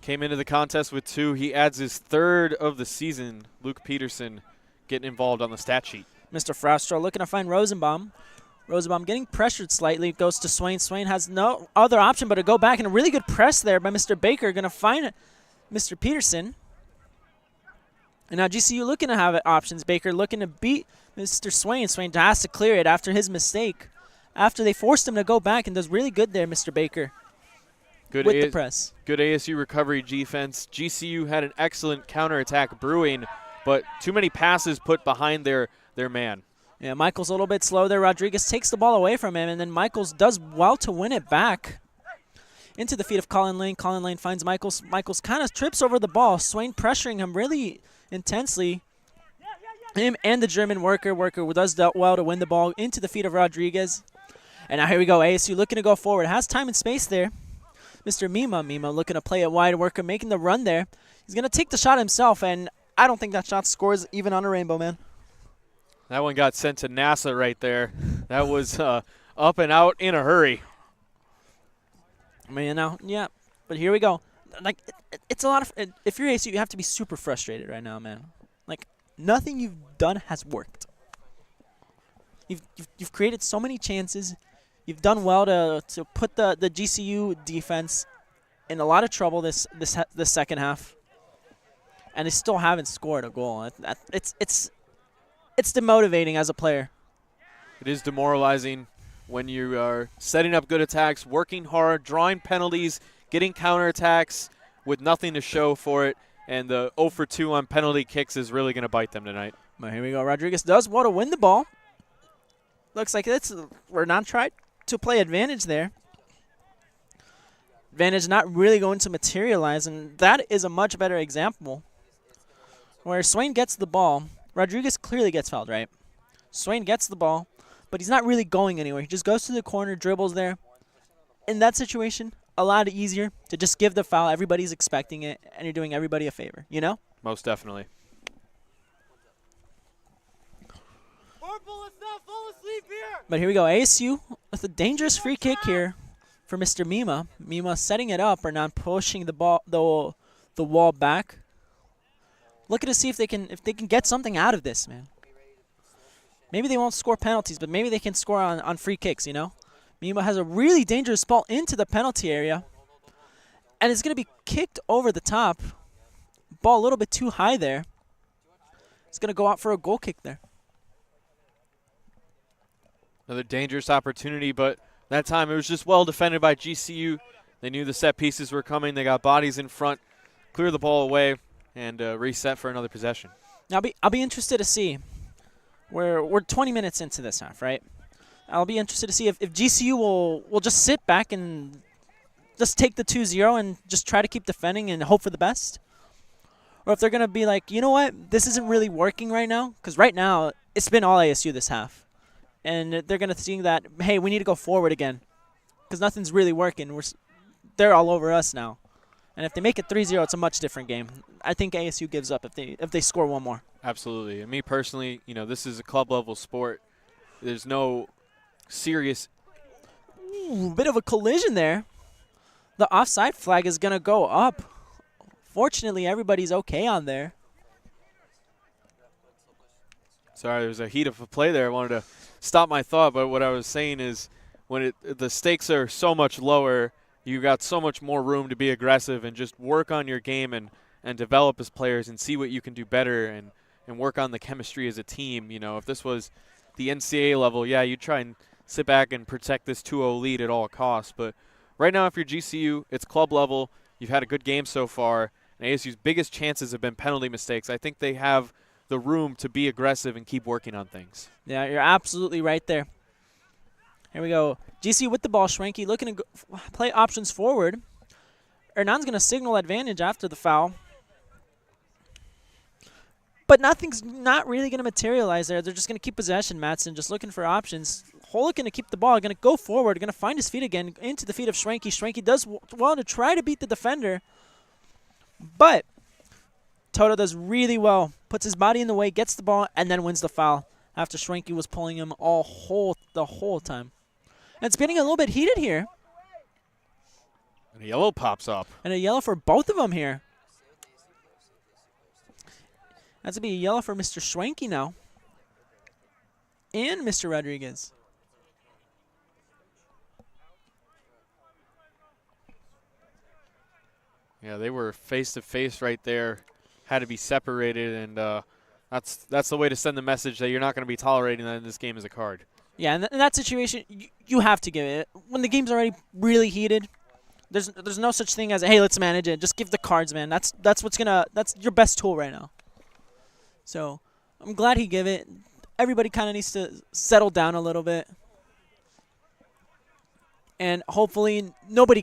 [SPEAKER 3] Came into the contest with 2. He adds his 3rd of the season. Luke Peterson getting involved on the stat sheet.
[SPEAKER 2] Mr. Frostro looking to find Rosenbaum. Rosenbaum getting pressured slightly. Goes to Swain. Swain has no other option but to go back, and a really good press there by Mr. Baker. Going to find Mr. Peterson. And now GCU looking to have options. Baker looking to beat Mr. Swain. Swain has to clear it after his mistake. After they forced him to go back, and does really good there, Mr. Baker.
[SPEAKER 3] Good
[SPEAKER 2] with the press.
[SPEAKER 3] Good ASU recovery defense. GCU had an excellent counterattack brewing, but too many passes put behind their man.
[SPEAKER 2] Yeah, Michaels a little bit slow there. Rodriguez takes the ball away from him, and then Michaels does well to win it back into the feet of Colin Lane. Colin Lane finds Michaels. Michaels kind of trips over the ball. Swain pressuring him really intensely. Him and the German Worker. Worker does well to win the ball into the feet of Rodriguez. And now here we go. ASU looking to go forward. Has time and space there. Mr. Mima looking to play it wide. Worker making the run there. He's going to take the shot himself, and I don't think that shot scores even on a rainbow, man.
[SPEAKER 3] That one got sent to NASA right there. That was up and out in a hurry.
[SPEAKER 2] I mean, yeah, but here we go. Like, it's a lot of – if you're ASU, you have to be super frustrated right now, man. Like, nothing you've done has worked. You've created so many chances. You've done well to put the GCU defense in a lot of trouble this second half, and they still haven't scored a goal. It's demotivating as a player.
[SPEAKER 3] It is demoralizing when you are setting up good attacks, working hard, drawing penalties, getting counterattacks with nothing to show for it, and the 0 for 2 on penalty kicks is really going to bite them tonight.
[SPEAKER 2] Well, here we go. Rodriguez does want to win the ball. Looks like we're not trying to play advantage there. Advantage not really going to materialize, and that is a much better example. Where Swain gets the ball, Rodriguez clearly gets fouled, right? Swain gets the ball, but he's not really going anywhere. He just goes to the corner, dribbles there. In that situation, a lot easier to just give the foul. Everybody's expecting it, and you're doing everybody a favor, you know?
[SPEAKER 3] Most definitely.
[SPEAKER 10] Purple, let's not fall asleep here.
[SPEAKER 2] But here we go. ASU with a dangerous free kick here for Mr. Mima. Mima setting it up or not pushing the ball, the wall back. Looking to see if they can get something out of this, man. Maybe they won't score penalties, but maybe they can score on free kicks, you know? Mima has a really dangerous ball into the penalty area. And it's going to be kicked over the top. Ball a little bit too high there. It's going to go out for a goal kick there.
[SPEAKER 3] Another dangerous opportunity, but that time it was just well defended by GCU. They knew the set pieces were coming. They got bodies in front, clear the ball away, and reset for another possession.
[SPEAKER 2] Now, I'll be interested to see. We're 20 minutes into this half, right? I'll be interested to see if GCU will just sit back and just take the 2-0 and just try to keep defending and hope for the best. Or if they're going to be like, you know what, this isn't really working right now. Because right now, it's been all ASU this half. And they're going to see that, hey, we need to go forward again because nothing's really working. They're all over us now. And if they make it 3-0, it's a much different game. I think ASU gives up if they score one more.
[SPEAKER 3] Absolutely. And me personally, this is a club-level sport. There's no serious.
[SPEAKER 2] Ooh, bit of a collision there. The offside flag is going to go up. Fortunately, everybody's okay on there.
[SPEAKER 3] Sorry, there was a heat of a play there. I wanted to stop my thought, but what I was saying is when the stakes are so much lower, you got so much more room to be aggressive and just work on your game and develop as players and see what you can do better and work on the chemistry as a team. If this was the NCAA level, yeah, you'd try and sit back and protect this 2-0 lead at all costs. But right now, if you're GCU, it's club level. You've had a good game so far. And ASU's biggest chances have been penalty mistakes. I think they have the room to be aggressive and keep working on things.
[SPEAKER 2] Yeah, you're absolutely right there. Here we go. GCU with the ball. Schwenke looking to play options forward. Hernan's going to signal advantage after the foul. But nothing's not really going to materialize there. They're just going to keep possession, Matson, just looking for options. Holick going to keep the ball, going to go forward, going to find his feet again into the feet of Schwenke. Schwenke does well to try to beat the defender. But Toto does really well, puts his body in the way, gets the ball, and then wins the foul after Schwenke was pulling him the whole time. And it's getting a little bit heated here.
[SPEAKER 3] And a yellow pops up.
[SPEAKER 2] And a yellow for both of them here. That's going to be a yellow for Mr. Schwenke now. And Mr. Rodriguez.
[SPEAKER 3] Yeah, they were face-to-face right there. Had to be separated, and that's the way to send the message that you're not going to be tolerating that in this game as a card.
[SPEAKER 2] Yeah, in that situation, you have to give it. When the game's already really heated, there's no such thing as, hey, let's manage it. Just give the cards, man. That's your best tool right now. So I'm glad he gave it. Everybody kind of needs to settle down a little bit. And hopefully nobody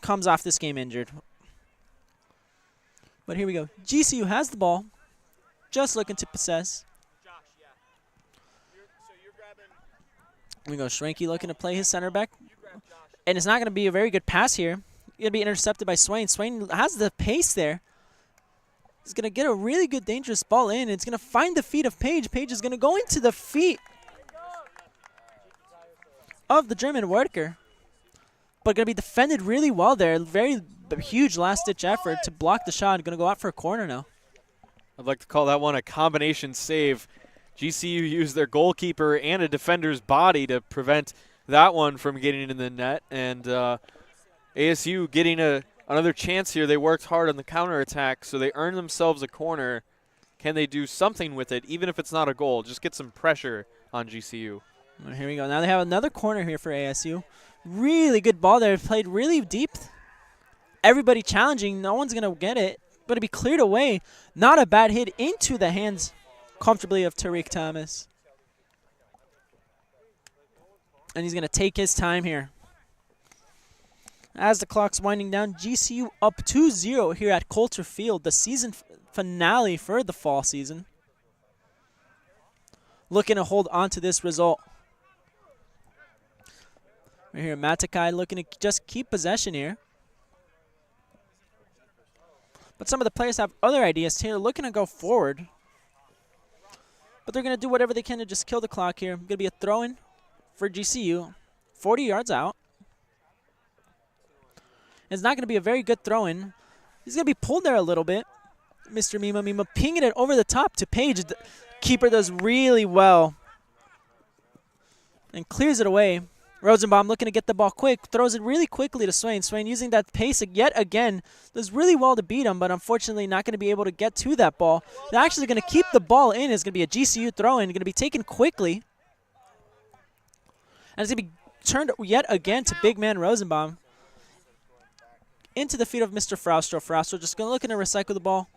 [SPEAKER 2] comes off this game injured. But here we go. GCU has the ball. Just looking to possess. Here we go. Schwenke looking to play his center back. And it's not going to be a very good pass here. Going to be intercepted by Swain. Swain has the pace there. He's going to get a really good dangerous ball in. It's going to find the feet of Page. Page is going to go into the feet of the German worker. But going to be defended really well there. Very huge last-ditch effort to block the shot. Going to go out for a corner now.
[SPEAKER 3] I'd like to call that one a combination save. GCU used their goalkeeper and a defender's body to prevent that one from getting in the net. And ASU getting another chance here. They worked hard on the counterattack, so they earned themselves a corner. Can they do something with it, even if it's not a goal? Just get some pressure on GCU.
[SPEAKER 2] Well, here we go. Now they have another corner here for ASU. Really good ball there. Played really deep. Everybody challenging. No one's going to get it. But to be cleared away. Not a bad hit into the hands comfortably of Tariq Thomas. And he's going to take his time here. As the clock's winding down, GCU up 2-0 here at Coulter Field, the season finale for the fall season. Looking to hold on to this result. Right here, Matakai looking to just keep possession here. But some of the players have other ideas here, looking to go forward. But they're going to do whatever they can to just kill the clock here. Going to be a throw-in for GCU, 40 yards out. It's not going to be a very good throw-in. He's going to be pulled there a little bit. Mr. Mima pinging it over the top to Page. The keeper does really well and clears it away. Rosenbaum looking to get the ball quick, throws it really quickly to Swain. Swain using that pace yet again, does really well to beat him, but unfortunately not going to be able to get to that ball. They're actually going to keep the ball in. It's going to be a GCU throw-in, going to be taken quickly. And it's going to be turned yet again to big man Rosenbaum. Into the feet of Mr. Fraustro. Fraustro just going to looking to recycle the ball.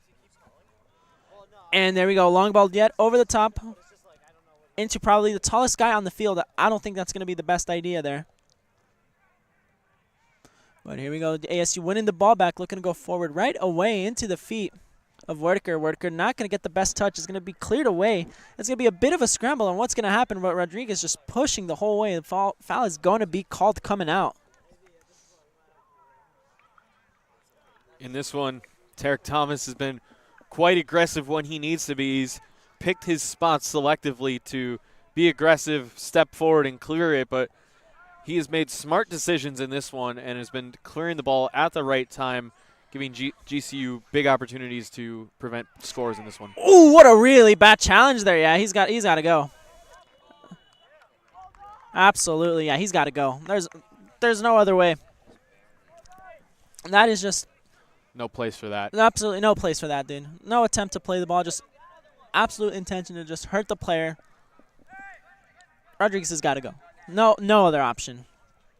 [SPEAKER 2] And there we go, long ball yet over the top. Into probably the tallest guy on the field. I don't think that's going to be the best idea there. But here we go. ASU winning the ball back, looking to go forward right away into the feet of Werker. Werker not going to get the best touch. It's going to be cleared away. It's going to be a bit of a scramble on what's going to happen, but Rodriguez just pushing the whole way. The foul is going to be called coming out.
[SPEAKER 3] In this one, Tarek Thomas has been quite aggressive when he needs to be. He's picked his spots selectively to be aggressive, step forward, and clear it, but he has made smart decisions in this one and has been clearing the ball at the right time, giving GCU big opportunities to prevent scores in this one.
[SPEAKER 2] Ooh, what a really bad challenge there. Yeah, he's got to go. Absolutely, yeah, he's got to go. There's no other way. And that is just
[SPEAKER 3] no place for that.
[SPEAKER 2] Absolutely no place for that, dude. No attempt to play the ball, just absolute intention to just hurt the player. Rodriguez has got to go. No other option.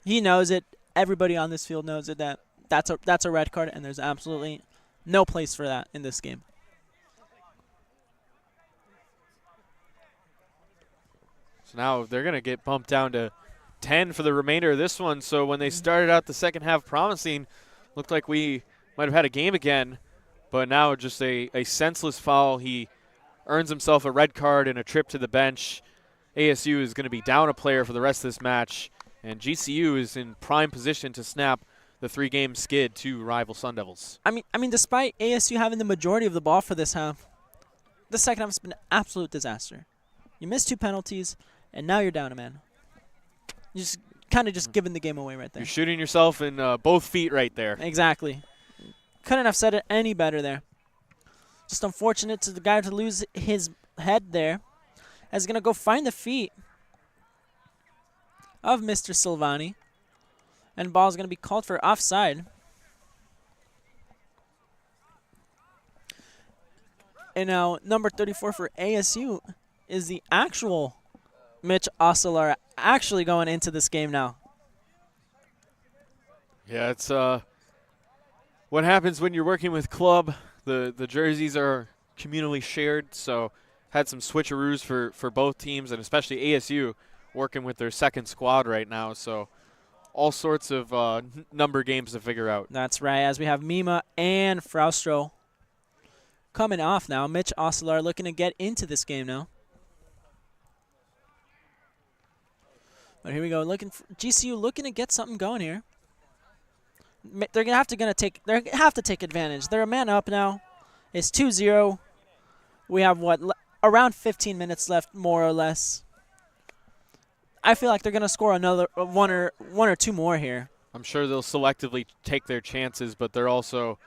[SPEAKER 2] He knows it. Everybody on this field knows it. That's a red card, and there's absolutely no place for that in this game.
[SPEAKER 3] So now they're going to get bumped down to 10 for the remainder of this one. So when they started out the second half promising, looked like we might have had a game again, but now just a senseless foul. He earns himself a red card and a trip to the bench. ASU is going to be down a player for the rest of this match, and GCU is in prime position to snap the 3-game skid to rival Sun Devils.
[SPEAKER 2] I mean, despite ASU having the majority of the ball for this half, the second half has been an absolute disaster. You missed 2 penalties, and now you're down a man. You just kind of just giving the game away right there.
[SPEAKER 3] You're shooting yourself in both feet right there.
[SPEAKER 2] Exactly. Couldn't have said it any better there. Just unfortunate to the guy to lose his head there. As going to go find the feet of Mr. Silvani. And ball is going to be called for offside. And now number 34 for ASU is the actual Mitch Ostelar actually going into this game now.
[SPEAKER 3] Yeah, it's what happens when you're working with club. The jerseys are communally shared, so had some switcheroos for both teams, and especially ASU working with their second squad right now. So all sorts of number games to figure out.
[SPEAKER 2] That's right, as we have Mima and Fraustro coming off now. Mitch Ostelar looking to get into this game now. But here we go, GCU looking to get something going here. They're gonna have to take advantage. They're a man up now. It's 2-0. We have around 15 minutes left, more or less. I feel like they're gonna score another one or two more here.
[SPEAKER 3] I'm sure they'll selectively take their chances, but they're also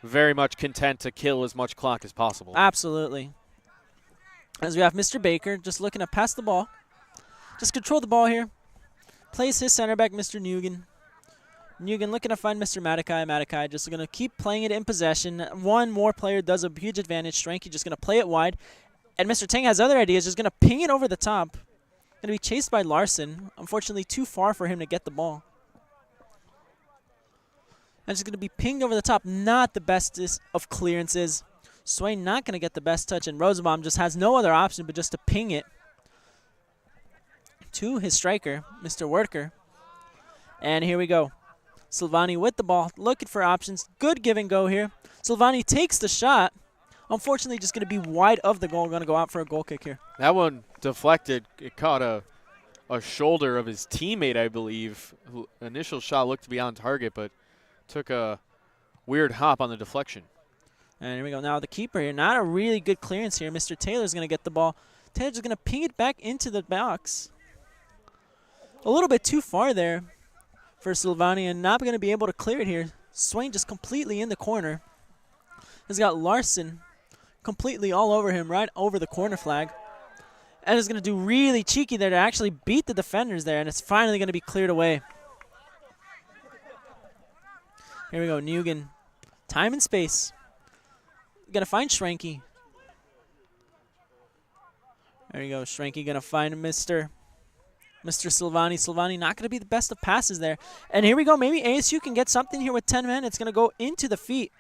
[SPEAKER 3] very much content to kill as much clock as possible.
[SPEAKER 2] Absolutely. As we have Mr. Baker just looking to pass the ball. Just control the ball here. Plays his center back, Mr. Nguyen. Nguyen looking to find Mr. Matakai. Matakai just going to keep playing it in possession. One more player does a huge advantage. Stranky just going to play it wide. And Mr. Tang has other ideas. Just going to ping it over the top. Going to be chased by Larson. Unfortunately, too far for him to get the ball. And just going to be pinged over the top. Not the bestest of clearances. Swain not going to get the best touch. And Rosenbaum just has no other option but just to ping it to his striker, Mr. Worker. And here we go. Silvani with the ball, looking for options. Good give and go here. Silvani takes the shot. Unfortunately, just going to be wide of the goal. Going to go out for a goal kick here.
[SPEAKER 3] That one deflected. It caught a shoulder of his teammate, I believe. Initial shot looked to be on target, but took a weird hop on the deflection.
[SPEAKER 2] And here we go. Now the keeper here. Not a really good clearance here. Mr. Taylor's going to get the ball. Taylor's going to ping it back into the box. A little bit too far there for Silvani, and not going to be able to clear it here. Swain just completely in the corner. He's got Larson completely all over him, right over the corner flag. And is going to do really cheeky there to actually beat the defenders there, and it's finally going to be cleared away. Here we go, Nguyen. Time and space. Going to find Schranky. There you go, Schranky going to find Mr. Silvani. Silvani not going to be the best of passes there. And here we go. Maybe ASU can get something here with 10 men. It's going to go into the feet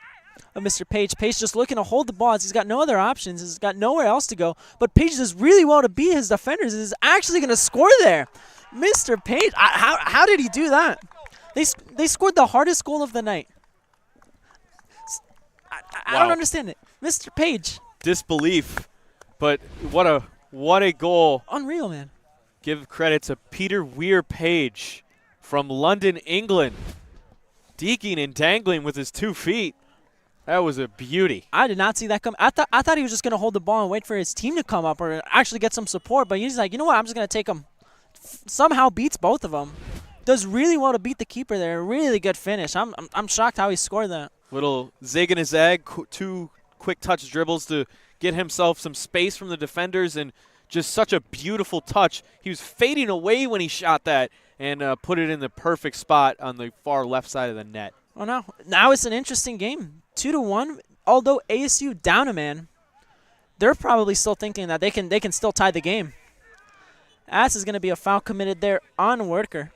[SPEAKER 2] of Mr. Page. Page just looking to hold the ball. He's got no other options. He's got nowhere else to go. But Page does really well to beat his defenders. He's actually going to score there. Mr. Page, how did he do that? They scored the hardest goal of the night. I don't understand it. Mr. Page.
[SPEAKER 3] Disbelief, but what a goal.
[SPEAKER 2] Unreal, man.
[SPEAKER 3] Give credit to Peter Weir-Page from London, England. Deking and dangling with his 2 feet. That was a beauty.
[SPEAKER 2] I did not see that come. I thought he was just going to hold the ball and wait for his team to come up or actually get some support, but he's like, you know what, I'm just going to take him. Somehow beats both of them. Does really well to beat the keeper there. Really good finish. I'm shocked how he scored that.
[SPEAKER 3] Little zig and a zag, 2 quick touch dribbles to get himself some space from the defenders, and just such a beautiful touch. He was fading away when he shot that and put it in the perfect spot on the far left side of the net.
[SPEAKER 2] Oh, now it's an interesting game. 2-1, although ASU down a man, they're probably still thinking that they can still tie the game. As is going to be a foul committed there on Worker.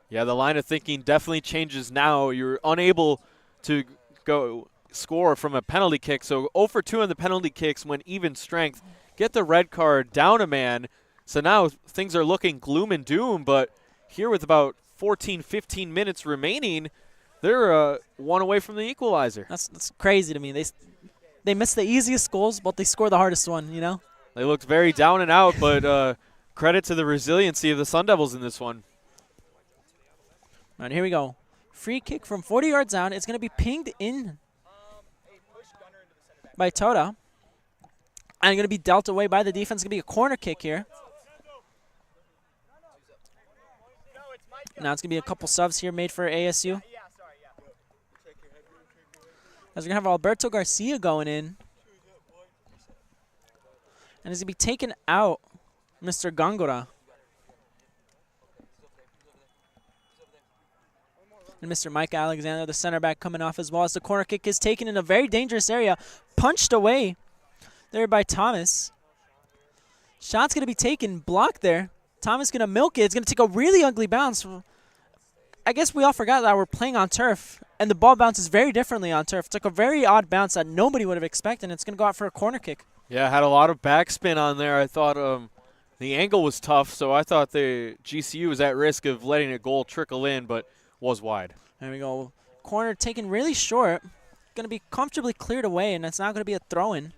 [SPEAKER 3] Yeah, the line of thinking definitely changes now. You're unable to go score from a penalty kick, so 0 for 2 on the penalty kicks when even strength. Get the red card, down a man. So now things are looking gloom and doom, but here with about 14, 15 minutes remaining, they're 1 away from the equalizer.
[SPEAKER 2] That's crazy to me. They missed the easiest goals, but they scored the hardest one, you know?
[SPEAKER 3] They looked very down and out, but credit to the resiliency of the Sun Devils in this one.
[SPEAKER 2] All right, here we go. Free kick from 40 yards out. It's going to be pinged in by Toda. And going to be dealt away by the defense. It's going to be a corner kick here. Now it's going to be a couple subs here made for ASU. As we're going to have Alberto Garcia going in. And he's going to be taken out, Mr. Gongora. And Mr. Mike Alexander, the center back, coming off as well as the corner kick is taken in a very dangerous area. Punched away there by Thomas. Shot's going to be taken, blocked there. Thomas going to milk it. It's going to take a really ugly bounce. I guess we all forgot that we're playing on turf, and the ball bounces very differently on turf. It's like a very odd bounce that nobody would have expected, and it's going to go out for a corner kick.
[SPEAKER 3] Yeah, had a lot of backspin on there. I thought the angle was tough, so I thought the GCU was at risk of letting a goal trickle in, but was wide.
[SPEAKER 2] There we go. Corner taken really short. Going to be comfortably cleared away, and it's not going to be a throw-in.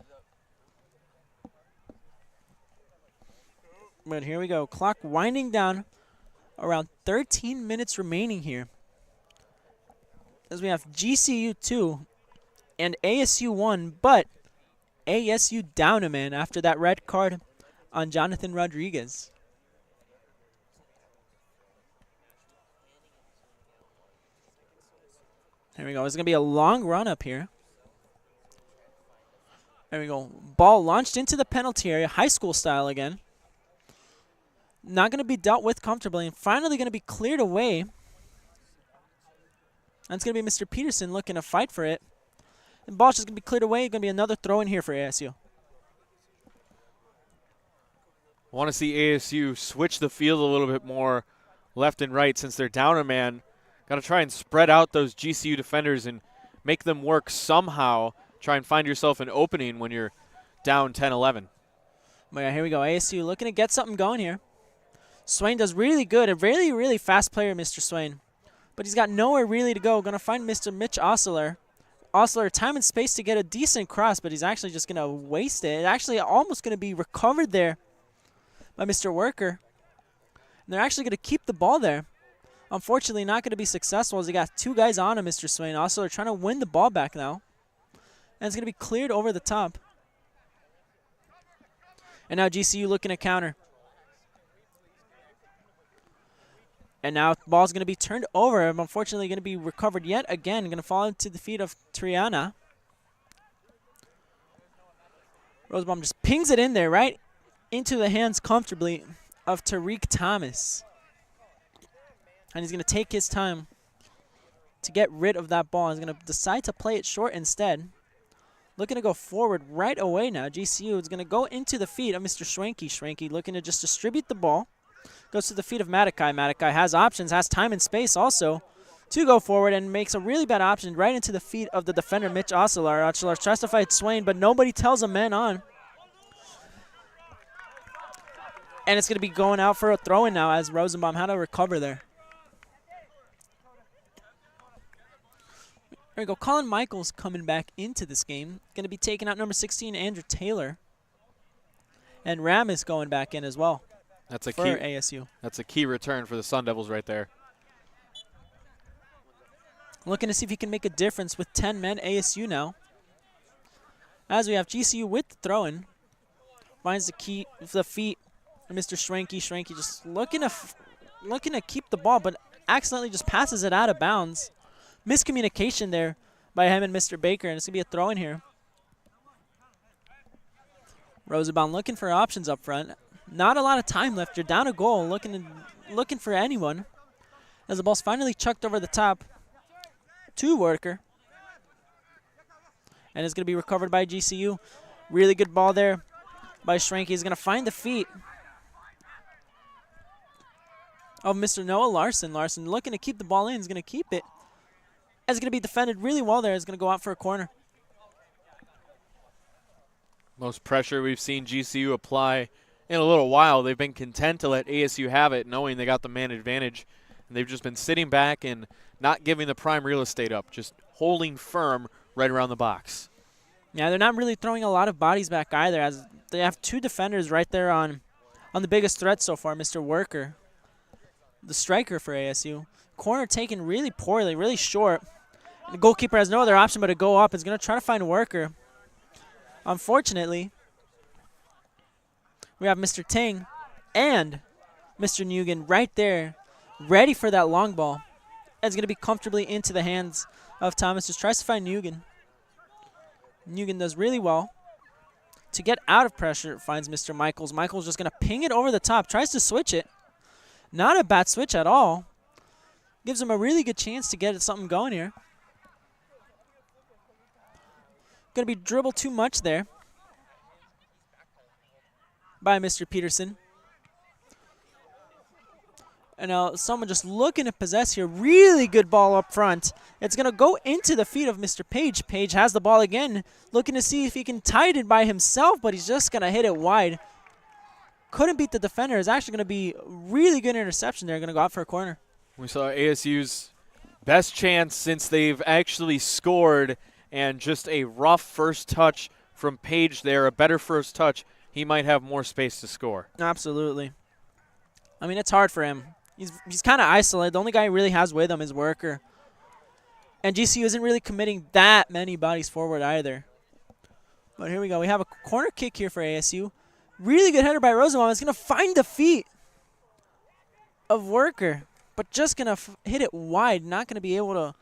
[SPEAKER 2] But here we go. Clock winding down. Around 13 minutes remaining here. As we have GCU 2 and ASU 1, but ASU down a man after that red card on Jonathan Rodriguez. There we go. It's going to be a long run up here. There we go. Ball launched into the penalty area, high school style again. Not going to be dealt with comfortably, and finally going to be cleared away. And it's going to be Mr. Peterson looking to fight for it. And ball's just going to be cleared away. Going to be another throw in here for ASU.
[SPEAKER 3] I want to see ASU switch the field a little bit more left and right since they're down a man. Got to try and spread out those GCU defenders and make them work somehow. Try and find yourself an opening when you're down 10-11.
[SPEAKER 2] But yeah, here we go. ASU looking to get something going here. Swain does really good. A really, really fast player, Mr. Swain. But he's got nowhere really to go. Going to find Mr. Mitch Osler. Osler, time and space to get a decent cross, but he's actually just going to waste it. It actually almost going to be recovered there by Mr. Worker. And they're actually going to keep the ball there. Unfortunately, not going to be successful as he got 2 guys on him, Mr. Swain. Osler trying to win the ball back now. And it's going to be cleared over the top. And now GCU looking to counter. And now the ball's going to be turned over. Unfortunately, going to be recovered yet again. Going to fall into the feet of Triana. Rosenbaum just pings it in there, right into the hands comfortably of Tariq Thomas. And he's going to take his time to get rid of that ball. He's going to decide to play it short instead. Looking to go forward right away now. GCU is going to go into the feet of Mr. Schwenke. Schwenke looking to just distribute the ball. Goes to the feet of Matakai. Matakai has options, has time and space also to go forward and makes a really bad option right into the feet of the defender, Mitch Osler. Osler tries to fight Swain, but nobody tells a man on. And it's going to be going out for a throw-in now as Rosenbaum had to recover there. There we go. Colin Michaels coming back into this game. Going to be taking out number 16, Andrew Taylor. And Ramis going back in as well.
[SPEAKER 3] That's a
[SPEAKER 2] for
[SPEAKER 3] key
[SPEAKER 2] ASU.
[SPEAKER 3] That's a key return for the Sun Devils right there.
[SPEAKER 2] Looking to see if he can make a difference with 10 men. ASU now. As we have GCU with the throw-in. Finds the feet of Mr. Schranky. Schranky just looking to keep the ball, but accidentally just passes it out of bounds. Miscommunication there by him and Mr. Baker, and it's going to be a throw-in here. Rosenbaum looking for options up front. Not a lot of time left. You're down a goal, looking for anyone. As the ball's finally chucked over the top to Worker. And it's going to be recovered by GCU. Really good ball there by Schranky. He's going to find the feet of Mr. Noah Larson. Larson looking to keep the ball in. He's going to keep it. It's going to be defended really well there. It's going to go out for a corner.
[SPEAKER 3] Most pressure we've seen GCU apply in a little while. They've been content to let ASU have it, knowing they got the man advantage. And they've just been sitting back and not giving the prime real estate up, just holding firm right around the box.
[SPEAKER 2] Yeah, they're not really throwing a lot of bodies back either, as they have two defenders right there on the biggest threat so far, Mr. Worker, the striker for ASU. Corner taken really poorly, really short. And the goalkeeper has no other option but to go up. He's going to try to find Worker. Unfortunately, we have Mr. Ting and Mr. Nguyen right there, ready for that long ball. It's going to be comfortably into the hands of Thomas. Just tries to find Nguyen. Nguyen does really well. To get out of pressure, finds Mr. Michaels. Michaels just going to ping it over the top. Tries to switch it. Not a bad switch at all. Gives him a really good chance to get something going here. Going to be dribbled too much there by Mr. Peterson. And now someone just looking to possess here. Really good ball up front. It's going to go into the feet of Mr. Page. Page has the ball again, looking to see if he can tie it by himself, but he's just going to hit it wide. Couldn't beat the defender. It's actually going to be really good interception there. Going to go out for a corner.
[SPEAKER 3] We saw ASU's best chance since they've actually scored, and just a rough first touch from Page there, a better first touch. He might have more space to score.
[SPEAKER 2] Absolutely. I mean, it's hard for him. He's kind of isolated. The only guy he really has with him is Worker. And GCU isn't really committing that many bodies forward either. But here we go. We have a corner kick here for ASU. Really good header by Rosenbaum. It's going to find the feet of Worker, but just going to hit it wide. Not going to be able to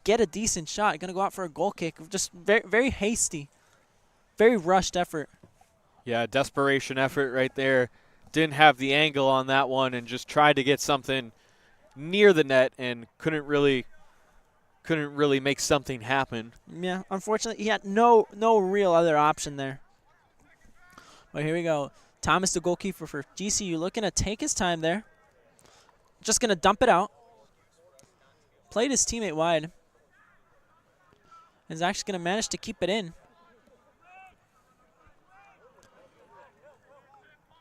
[SPEAKER 2] get a decent shot. Going to go out for a goal kick. Just very, very hasty. Very rushed effort.
[SPEAKER 3] Yeah, desperation effort right there. Didn't have the angle on that one and just tried to get something near the net and couldn't really make something happen.
[SPEAKER 2] Yeah, unfortunately, he had no real other option there. But here we go. Thomas, the goalkeeper for GCU, looking to take his time there. Just going to dump it out. Played his teammate wide. Is actually going to manage to keep it in.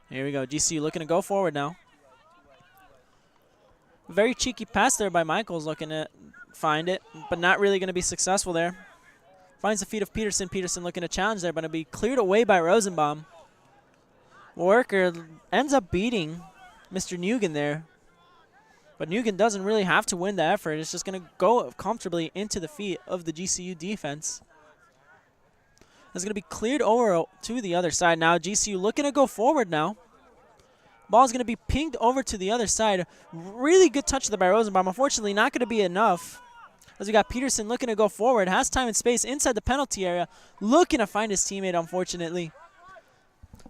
[SPEAKER 2] Here we go. GCU looking to go forward now. Very cheeky pass there by Michaels, looking to find it, but not really going to be successful there. Finds the feet of Peterson. Peterson looking to challenge there, but it'll be cleared away by Rosenbaum. Worker ends up beating Mr. Nguyen there. But Nguyen doesn't really have to win the effort. It's just going to go comfortably into the feet of the GCU defense. It's going to be cleared over to the other side now. GCU looking to go forward now. Ball's going to be pinged over to the other side. Really good touch there by Rosenbaum. Unfortunately, not going to be enough. As we got Peterson looking to go forward. Has time and space inside the penalty area. Looking to find his teammate, unfortunately.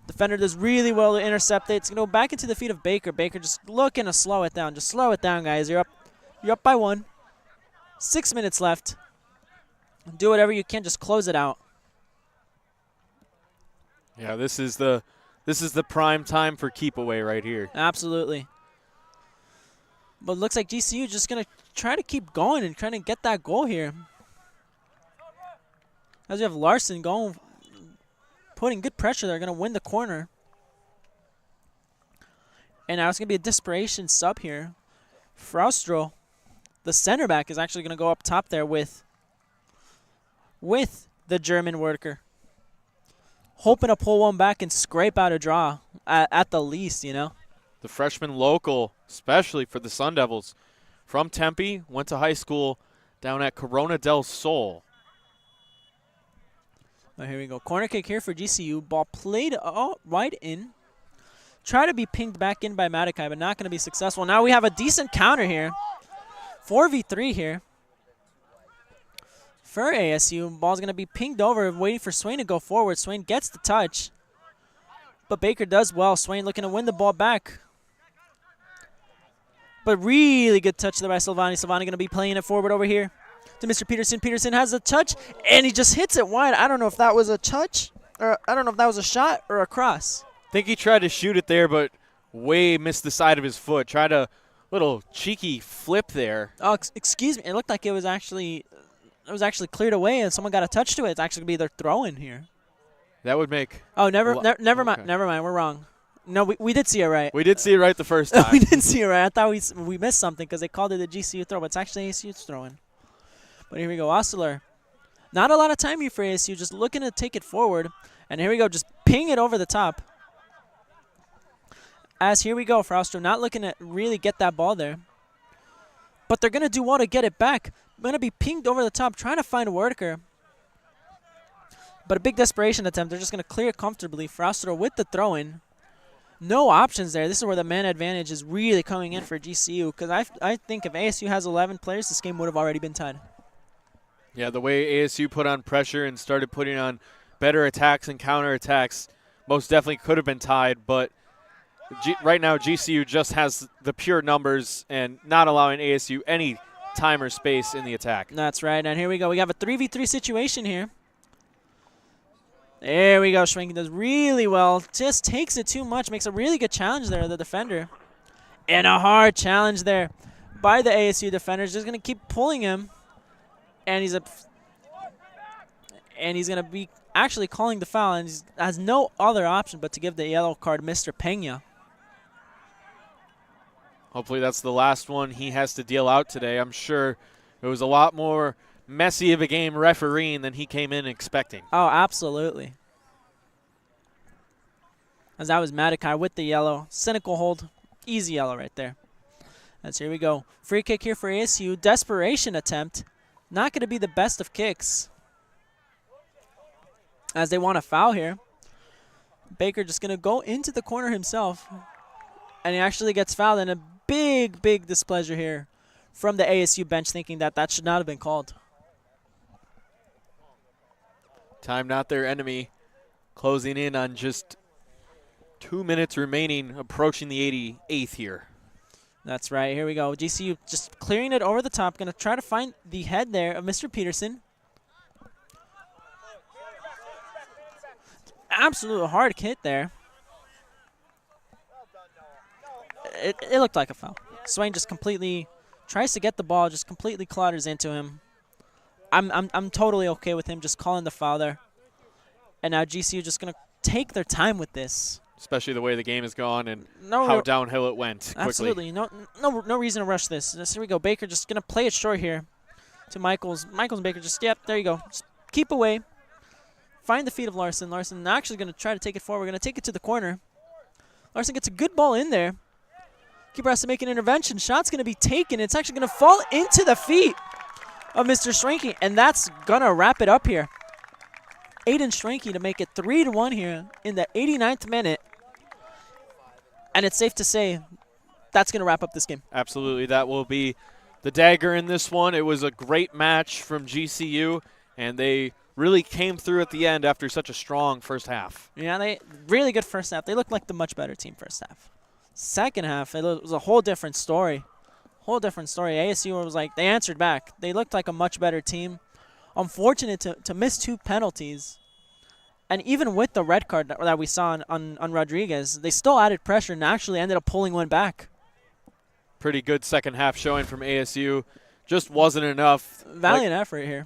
[SPEAKER 2] Defender does really well to intercept it. It's going to go back into the feet of Baker. Baker just looking to slow it down. Just slow it down, guys. You're up by 1. 6 minutes left. Do whatever you can. Just close it out.
[SPEAKER 3] Yeah, this is the prime time for keep away right here.
[SPEAKER 2] Absolutely. But it looks like GCU just going to try to keep going and trying to get that goal here. As we have Larson going, putting good pressure there, going to win the corner. And now it's going to be a desperation sub here. Fraustro, the center back, is actually going to go up top there with with the German worker. Hoping to pull one back and scrape out a draw at the least, you know.
[SPEAKER 3] The freshman local, especially for the Sun Devils, from Tempe, went to high school down at Corona del Sol.
[SPEAKER 2] Here we go. Corner kick here for GCU. Ball played right in. Try to be pinged back in by Madakai, but not going to be successful. Now we have a decent counter here. 4v3 here for ASU. Ball's going to be pinged over, waiting for Swain to go forward. Swain gets the touch, but Baker does well. Swain looking to win the ball back. But really good touch there by Silvani. Silvani going to be playing it forward over here to Mr. Peterson. Peterson has a touch, and he just hits it wide. I don't know if that was a touch, or I don't know if that was a shot or a cross.
[SPEAKER 3] I think he tried to shoot it there, but way missed the side of his foot. Tried a little cheeky flip there.
[SPEAKER 2] Oh, excuse me. It looked like it was actually cleared away, and someone got a touch to it. It's actually going to be their throw-in here.
[SPEAKER 3] That would make...
[SPEAKER 2] Oh, never mind.
[SPEAKER 3] Okay.
[SPEAKER 2] Never mind. We're wrong. No, we did see it right.
[SPEAKER 3] We did see it right the first time.
[SPEAKER 2] We didn't see it right. I thought we missed something because they called it a GCU throw, but it's actually ASU's throw-in. But here we go. Ostler. Not a lot of time here for ASU, just looking to take it forward. And here we go. Just ping it over the top. As here we go for Ostler. Not looking to really get that ball there. But they're going to do well to get it back. Going to be pinged over the top, trying to find a worker. But a big desperation attempt. They're just going to clear it comfortably. For Ostler with the throw-in. No options there. This is where the man advantage is really coming in for GCU, because I think if ASU has 11 players, this game would have already been tied.
[SPEAKER 3] Yeah, the way ASU put on pressure and started putting on better attacks and counterattacks most definitely could have been tied, but right now GCU just has the pure numbers and not allowing ASU any time or space in the attack.
[SPEAKER 2] That's right, and here we go. We have a 3v3 situation here. There we go. Schwenken does really well. Just takes it too much. Makes a really good challenge there, the defender. And a hard challenge there by the ASU defenders. Just going to keep pulling him. And he's going to be actually calling the foul. And he has no other option but to give the yellow card Mr. Pena.
[SPEAKER 3] Hopefully that's the last one he has to deal out today. I'm sure it was a lot more messy of a game refereeing than he came in expecting.
[SPEAKER 2] Oh, absolutely. As that was Madakai with the yellow. Cynical hold. Easy yellow right there. As here we go. Free kick here for ASU. Desperation attempt. Not going to be the best of kicks. As they want a foul here. Baker just going to go into the corner himself. And he actually gets fouled. And a big, big displeasure here from the ASU bench, thinking that that should not have been called.
[SPEAKER 3] Time not their enemy. Closing in on just 2 minutes remaining, approaching the 88th here.
[SPEAKER 2] That's right. Here we go. GCU just clearing it over the top. Going to try to find the head there of Mr. Peterson. Absolute hard hit there. It looked like a foul. Swain just completely tries to get the ball, just completely clatters into him. I'm totally okay with him just calling the foul there. And now GCU just going to take their time with this.
[SPEAKER 3] Especially the way the game has gone and how downhill it went quickly.
[SPEAKER 2] Absolutely. No reason to rush this. Here we go. Baker just going to play it short here to Michaels. Michaels and Baker just, yep, there you go. Just keep away. Find the feet of Larson. Larson actually going to try to take it forward. We're going to take it to the corner. Larson gets a good ball in there. Keeper has to make an intervention. Shot's going to be taken. It's actually going to fall into the feet of Mr. Schranke, and that's going to wrap it up here. Aiden Schranke to make it 3-1 here in the 89th minute. And it's safe to say that's going to wrap up this game.
[SPEAKER 3] Absolutely. That will be the dagger in this one. It was a great match from GCU, and they really came through at the end after such a strong first half.
[SPEAKER 2] Yeah, they really good first half. They looked like the much better team first half. Second half, it was a whole different story. Whole different story. ASU was like, they answered back. They looked like a much better team. Unfortunate to miss 2 penalties. And even with the red card that we saw on Rodriguez, they still added pressure and actually ended up pulling one back.
[SPEAKER 3] Pretty good second half showing from ASU. Just wasn't enough.
[SPEAKER 2] Valiant effort here.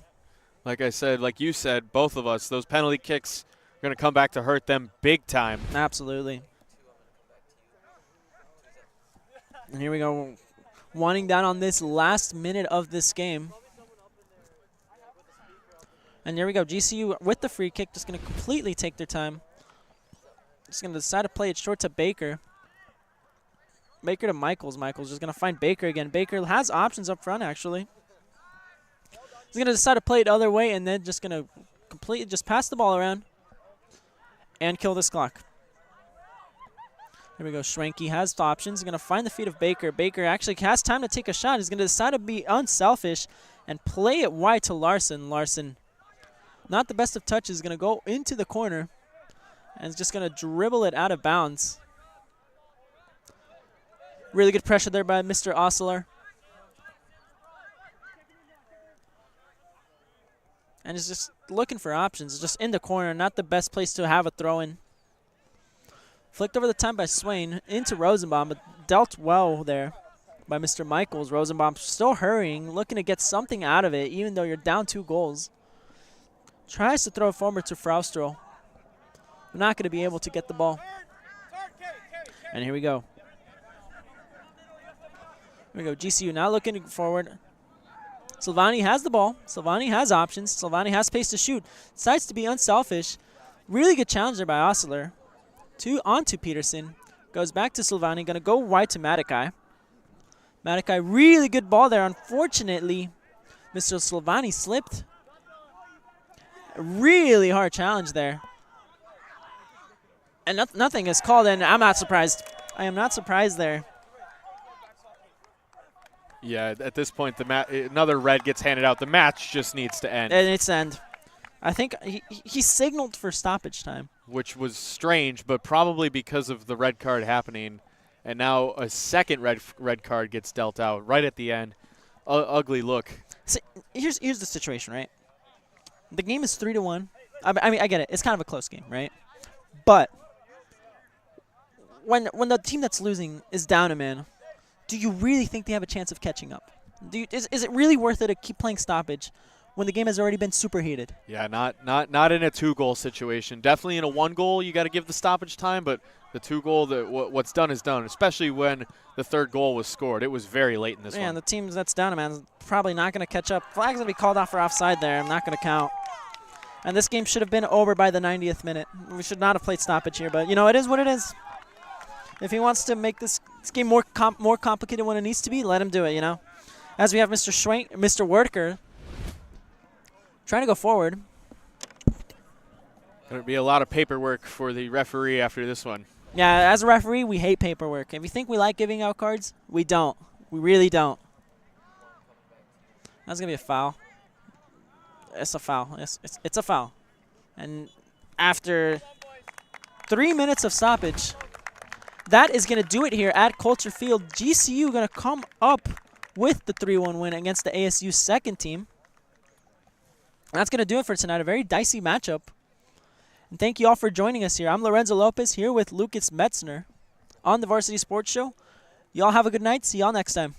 [SPEAKER 3] Like I said, like you said, both of us, those penalty kicks are going to come back to hurt them big time.
[SPEAKER 2] Absolutely. And here we go, winding down on this last minute of this game. And here we go. GCU with the free kick, just going to completely take their time. Just going to decide to play it short to Baker. Baker to Michaels. Michaels just going to find Baker again. Baker has options up front, actually. He's going to decide to play it the other way and then just going to completely just pass the ball around and kill this clock. Here we go. Schwenke has options. He's going to find the feet of Baker. Baker actually has time to take a shot. He's going to decide to be unselfish and play it wide to Larson. Larson, not the best of touches, is going to go into the corner and is just going to dribble it out of bounds. Really good pressure there by Mr. Osler. And he's just looking for options. Just in the corner, not the best place to have a throw-in. Flicked over the time by Swain into Rosenbaum, but dealt well there by Mr. Michaels. Rosenbaum still hurrying, looking to get something out of it, even though you're down 2 goals. Tries to throw it forward to Fraustrow. Not going to be able to get the ball. And here we go. Here we go. GCU now looking forward. Silvani has the ball. Silvani has options. Silvani has space to shoot. Decides to be unselfish. Really good challenger by Osler. On to Peterson. Goes back to Silvani. Going to go wide to Matakai. Matakai, really good ball there. Unfortunately, Mr. Silvani slipped. A really hard challenge there. And nothing is called, and I'm not surprised. I am not surprised there.
[SPEAKER 3] Yeah, at this point, another red gets handed out. The match just needs to end.
[SPEAKER 2] And it's end. I think he signaled for stoppage time.
[SPEAKER 3] Which was strange, but probably because of the red card happening. And now a second red card gets dealt out right at the end. Ugly look.
[SPEAKER 2] See, here's the situation, right? The game is 3-1. I mean, I get it. It's kind of a close game, right? But when the team that's losing is down a man, do you really think they have a chance of catching up? Is it really worth it to keep playing stoppage when the game has already been superheated?
[SPEAKER 3] Yeah, not in a 2-goal situation. Definitely in a 1-goal, you got to give the stoppage time, but the 2-goal, what's done is done, especially when the 3rd goal was scored. It was very late in this one.
[SPEAKER 2] And the team that's down a man is probably not going to catch up. Flag's going to be called off for offside there. I'm not going to count. And this game should have been over by the 90th minute. We should not have played stoppage here, but, it is what it is. If he wants to make this game more complicated when it needs to be, let him do it, As we have Mr. Mr. Wertker trying to go forward.
[SPEAKER 3] There'll be a lot of paperwork for the referee after this one.
[SPEAKER 2] Yeah, as a referee, we hate paperwork. If you think we like giving out cards, we don't. We really don't. That's going to be a foul. It's a foul. It's a foul. And after 3 minutes of stoppage, that is going to do it here at Culture Field. GCU going to come up with the 3-1 win against the ASU second team. That's going to do it for tonight. A very dicey matchup. And thank you all for joining us here. I'm Lorenzo Lopez here with Lucas Metzner on the Varsity Sports Show. Y'all have a good night. See y'all next time.